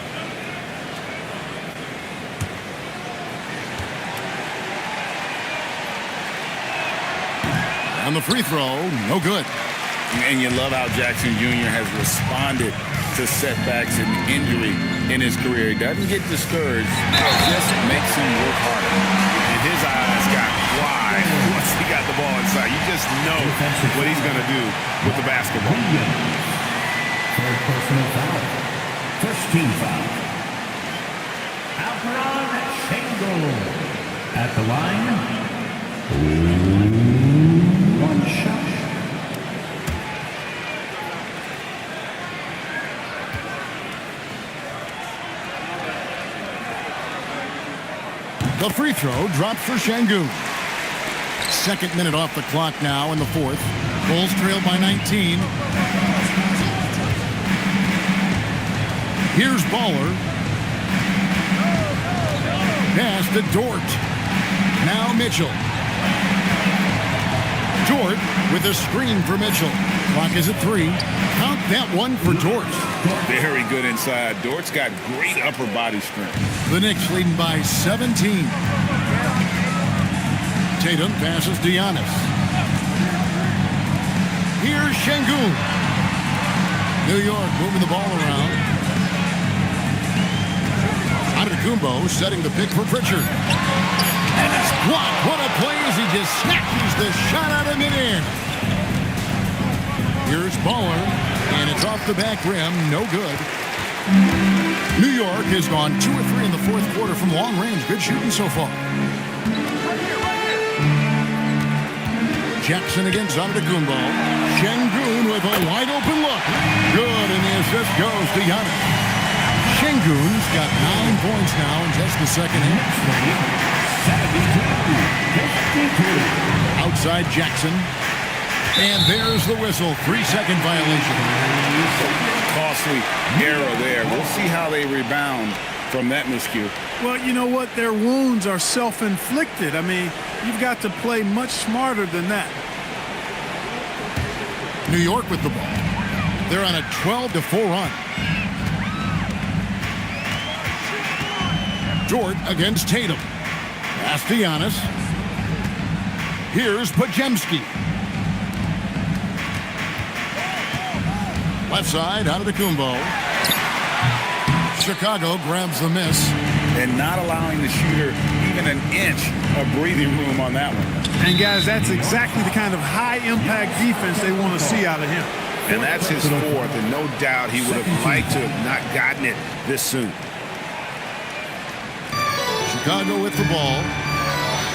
And the free throw, no good. And you love how Jackson Jr. has responded to setbacks and injury in his career. He doesn't get discouraged. It just makes him work harder. And his eyes got wide once he got the ball inside. You just know what he's going to do with the basketball. Third personal foul. First team foul. Alperon Şengün at the line. One shot. The free throw drops for Şengün. Second minute off the clock now in the 4th. Bulls trail by 19. Here's Baller. to Dort. Now Mitchell. Dort with a screen for Mitchell. Clock is at 3. Count that one for Dort. Very good inside. Dort's got great upper body strength. The Knicks leading by 17. Tatum passes to Giannis. Here's Şengün. New York moving the ball around. Antetokounmpo setting the pick for Pritchard. And it's blocked. What a play as he just snatches the shot out of midair. Here's Baller, and it's off the back rim. No good. New York has gone 2 or 3 in the fourth quarter from long range. Good shooting so far. Jackson against Antetokounmpo. Şengün with a wide open look. Good, and the assist goes to Giannis. Şengün's got 9 points now in just the second half. Outside Jackson. And there's the whistle. 3-second violation. Costly error there. We'll see how they rebound from that miscue. Well, you know what? Their wounds are self-inflicted. I mean, you've got to play much smarter than that. New York with the ball. They're on a 12-4 run. Dort against Tatum. Pass to Giannis. Here's Podziemski. Left side, Antetokounmpo. Chicago grabs the miss. And not allowing the shooter even an inch of breathing room on that one. And, guys, that's exactly the kind of high-impact defense they want to see out of him. And that's his fourth, and no doubt he would have liked to have not gotten it this soon. Chicago with the ball.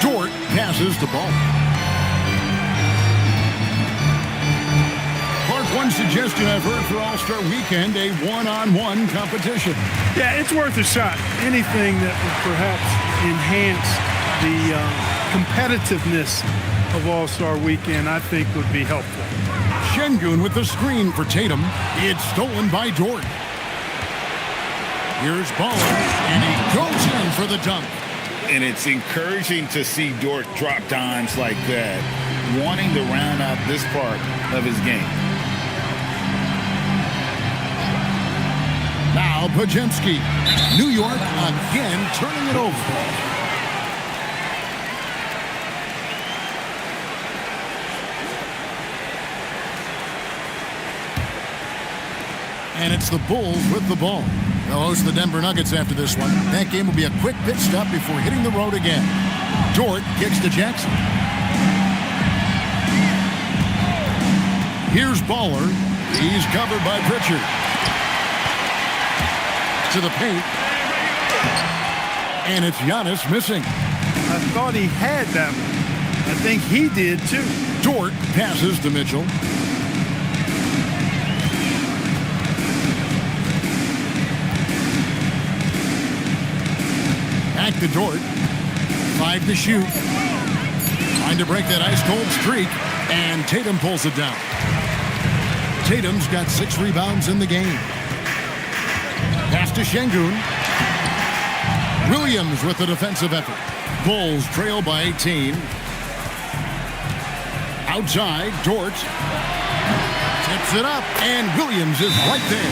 Dort passes the ball. One suggestion I've heard for All-Star Weekend, a one-on-one competition. Yeah, it's worth a shot. Anything that would perhaps enhance the competitiveness of All-Star Weekend, I think would be helpful. Şengün with the screen for Tatum. It's stolen by Dort. Here's Baller, and he goes in for the dunk. And it's encouraging to see Dort drop dimes like that, wanting to round out this part of his game. Now Podziemski. New York again turning it over. And it's the Bulls with the ball. They'll host the Denver Nuggets after this one. That game will be a quick pit stop before hitting the road again. Dort kicks to Jackson. Here's Baller. He's covered by Pritchard. To the paint. And it's Giannis missing. I thought he had that one. I think he did too. Dort passes to Mitchell. Back to Dort. 5 to shoot. Trying to break that ice-cold streak. And Tatum pulls it down. Tatum's got 6 rebounds in the game. Pass to Şengün. Williams with the defensive effort. Bulls trail by 18. Outside, Dort. Tips it up, and Williams is right there.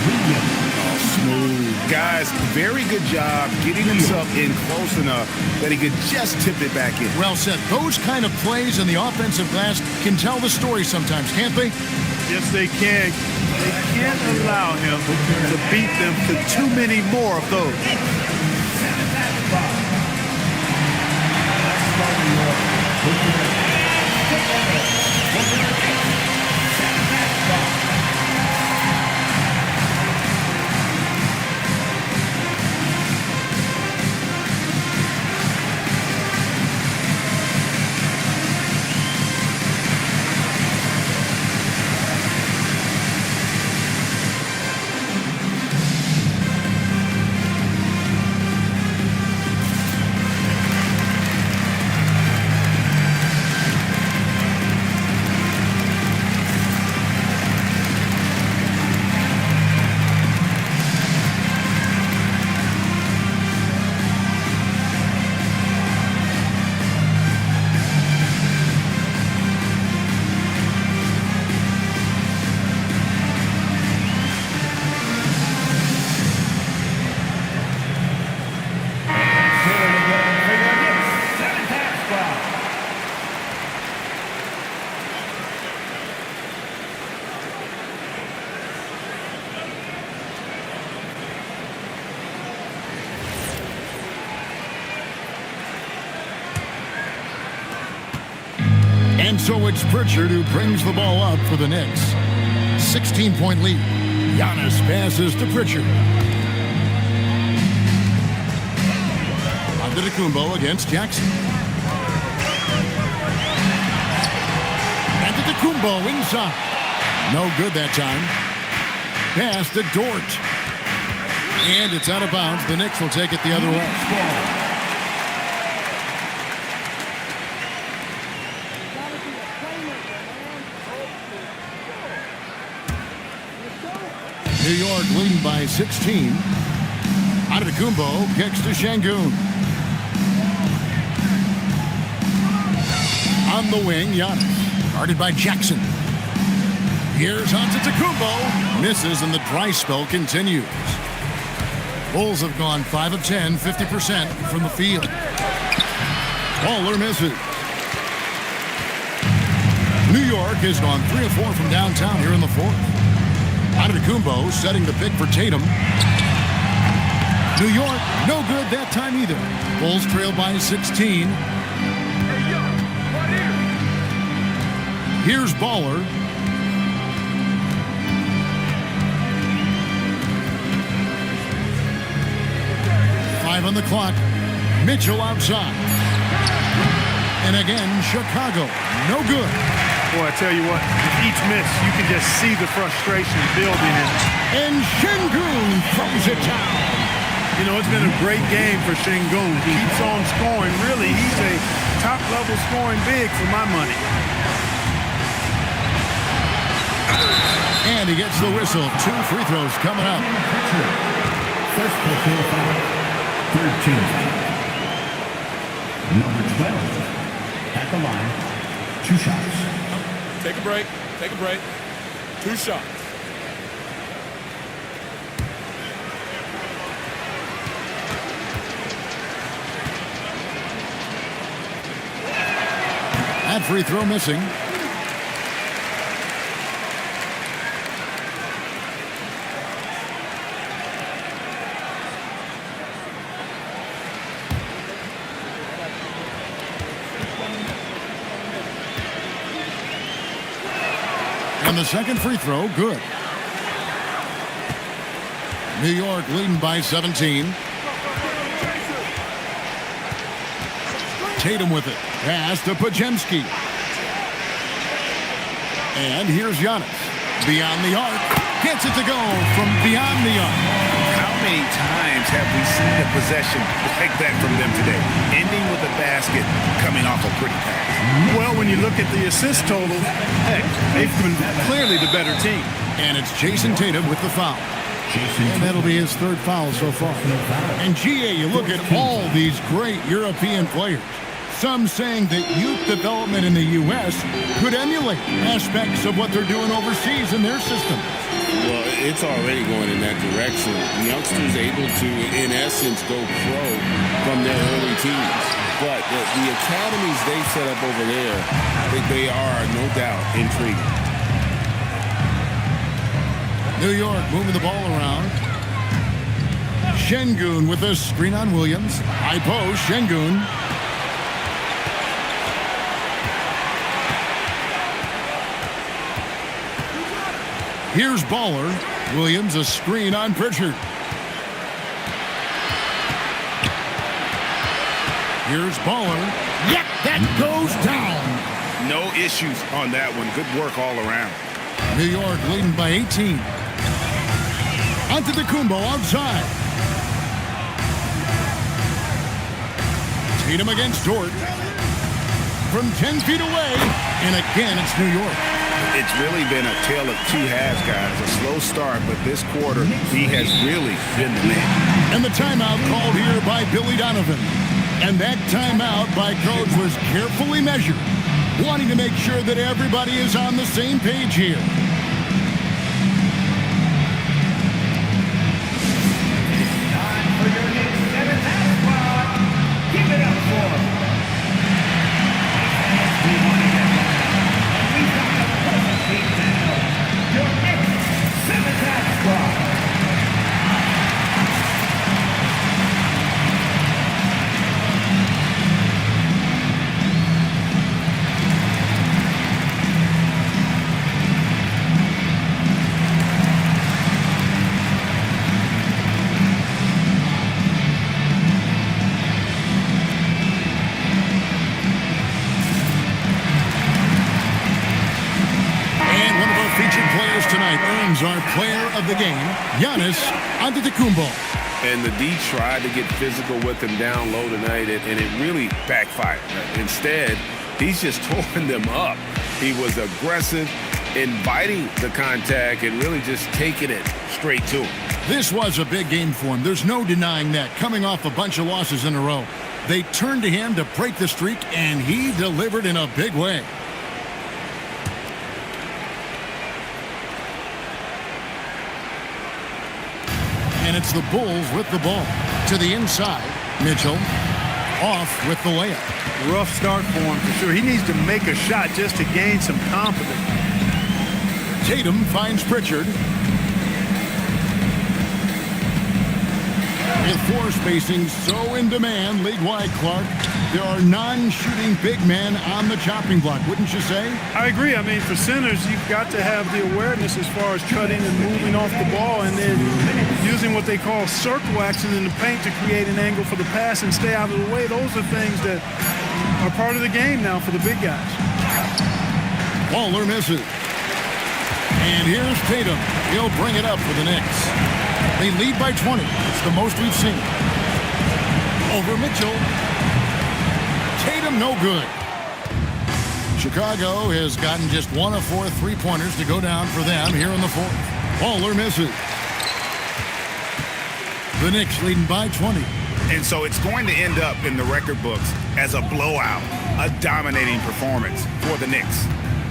Smooth. Guys, very good job getting himself in close enough that he could just tip it back in. Well said. Those kind of plays in the offensive glass can tell the story sometimes, can't they? Yes, they can. They can't allow him to beat them to too many more of those. And so it's Pritchard who brings the ball up for the Knicks. 16-point lead. Giannis passes to Pritchard. Antetokounmpo against Jackson. Antetokounmpo inside. No good that time. Pass to Dort. And it's out of bounds. The Knicks will take it the other way. New York leading by 16. Antetokounmpo kicks to Şengün. On the wing, Giannis. Guarded by Jackson. Here's Antetokounmpo. Misses and the dry spell continues. Bulls have gone 5 of 10, 50% from the field. Baller misses. New York has gone 3 of 4 from downtown here in the fourth. Antetokounmpo setting the pick for Tatum. New York, no good that time either. Bulls trail by 16. Here's Baller. On the clock. Mitchell outside. And again, Chicago. No good. Boy, I tell you what, with each miss, you can just see the frustration building in. And Şengün throws it down. You know, it's been a great game for Şengün. He keeps on scoring. Really, he's a top-level scoring big for my money. And he gets the whistle. 2 free throws coming up. First personal foul. 13. Number 12. At the line. 2 shots. Take a break. Take a break. 2 shots. That free throw missing. And the second free throw, good. New York leading by 17. Tatum with it. Pass to Pajemski. And here's Giannis. Beyond the arc. Gets it to go from beyond the arc. How many times have we seen a possession like that from them today? Ending with a basket, coming off a pretty pass. Well, when you look at the assist total, heck, they've been clearly the better team. And it's Jason Tatum with the foul. And that'll be his 3rd foul so far. And GA, you look at all these great European players. Some saying that youth development in the U.S. could emulate aspects of what they're doing overseas in their system. Well, it's already going in that direction. Youngsters able to, in essence, go pro from their early teens. But the academies they set up over there, they are, no doubt, intriguing. New York moving the ball around. Şengün with a screen on Williams. High post, Şengün. Here's Baller. Williams, a screen on Pritchard. Here's Baller. Yep, that goes down. No issues on that one. Good work all around. New York leading by 18. Antetokounmpo outside. Tatum against Dort. From 10 feet away. And again, it's New York. It's really been a tale of 2 halves, guys. A slow start, but this quarter, he has really been the man. And the timeout called here by Billy Donovan. And that timeout by Coach was carefully measured, wanting to make sure that everybody is on the same page here. Time for your Knicks 7th half squad. Give it up for them. We want to get one. And we've got the perfect team now. Your Knicks 7th half squad. becomes our player of the game, Giannis Antetokounmpo. And the D tried to get physical with him down low tonight, and it really backfired. Instead, he's just tore them up. He was aggressive, inviting the contact, and really just taking it straight to him. This was a big game for him. There's no denying that. Coming off a bunch of losses in a row, they turned to him to break the streak, and he delivered in a big way. And it's the Bulls with the ball. To the inside, Mitchell off with the layup. Rough start for him for sure. He needs to make a shot just to gain some confidence. Tatum finds Pritchard. With floor spacing so in demand, league-wide, Clark, there are non-shooting big men on the chopping block, wouldn't you say? I agree. I mean, for centers, you've got to have the awareness as far as cutting and moving off the ball and then using what they call circle action in the paint to create an angle for the pass and stay out of the way. Those are things that are part of the game now for the big guys. Waller misses. And here's Tatum. He'll bring it up for the Knicks. They lead by 20. It's the most we've seen. Over Mitchell. Tatum no good. Chicago has gotten just 1 of 4 three-pointers to go down for them here in the fourth. Waller misses. The Knicks leading by 20. And so it's going to end up in the record books as a blowout, a dominating performance for the Knicks.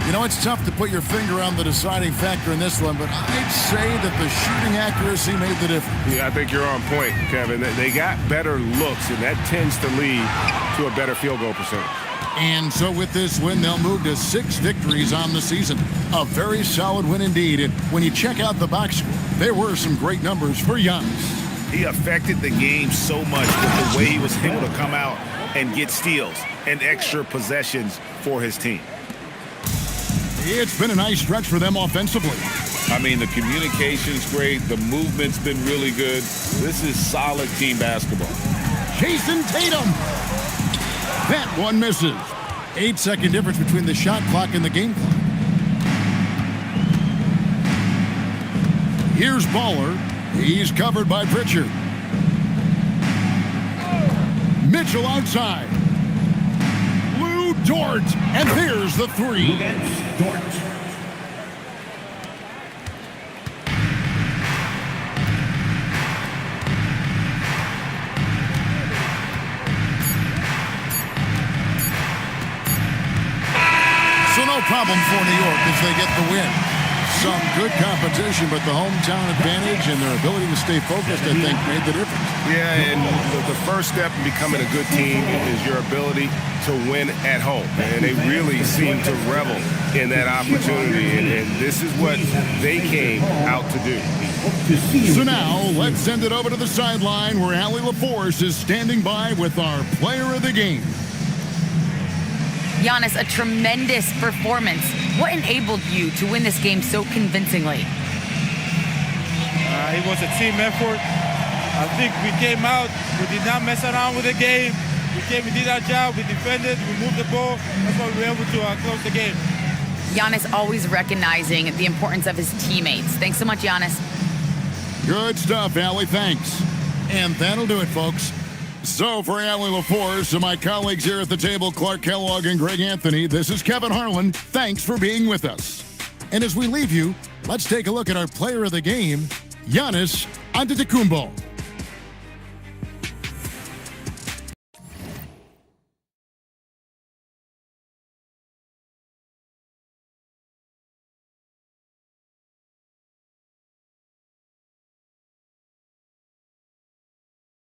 You know, it's tough to put your finger on the deciding factor in this one, but I'd say that the shooting accuracy made the difference. Yeah, I think you're on point, Kevin. They got better looks, and that tends to lead to a better field goal percentage. And so with this win, they'll move to 6 victories on the season. A very solid win indeed. And when you check out the box score, there were some great numbers for Giannis. He affected the game so much with the way he was able to come out and get steals and extra possessions for his team. It's been a nice stretch for them offensively. I mean, the communication's great. The movement's been really good. This is solid team basketball. Jason Tatum. That one misses. 8-second difference between the shot clock and the game clock. Here's Baller. He's covered by Pritchard. Mitchell outside. Lou Dort. And here's the three. Dort. So no problem for New York as they get the win. Some good competition, but the hometown advantage and their ability to stay focused, I think, made the difference. Yeah, and the first step in becoming a good team is your ability to win at home. And they really seem to revel in that opportunity, and this is what they came out to do. So now, let's send it over to the sideline where Allie LaForce is standing by with our player of the game. Giannis, a tremendous performance. What enabled you to win this game so convincingly? It was a team effort. I think we came out, we did not mess around with the game. We did our job, we defended, we moved the ball. That's why we were able to close the game. Giannis always recognizing the importance of his teammates. Thanks so much, Giannis. Good stuff, Allie. Thanks. And that'll do it, folks. So for Allie LaForce and my colleagues here at the table, Clark Kellogg and Greg Anthony, this is Kevin Harlan. Thanks for being with us. And as we leave you, let's take a look at our player of the game, Giannis Antetokounmpo.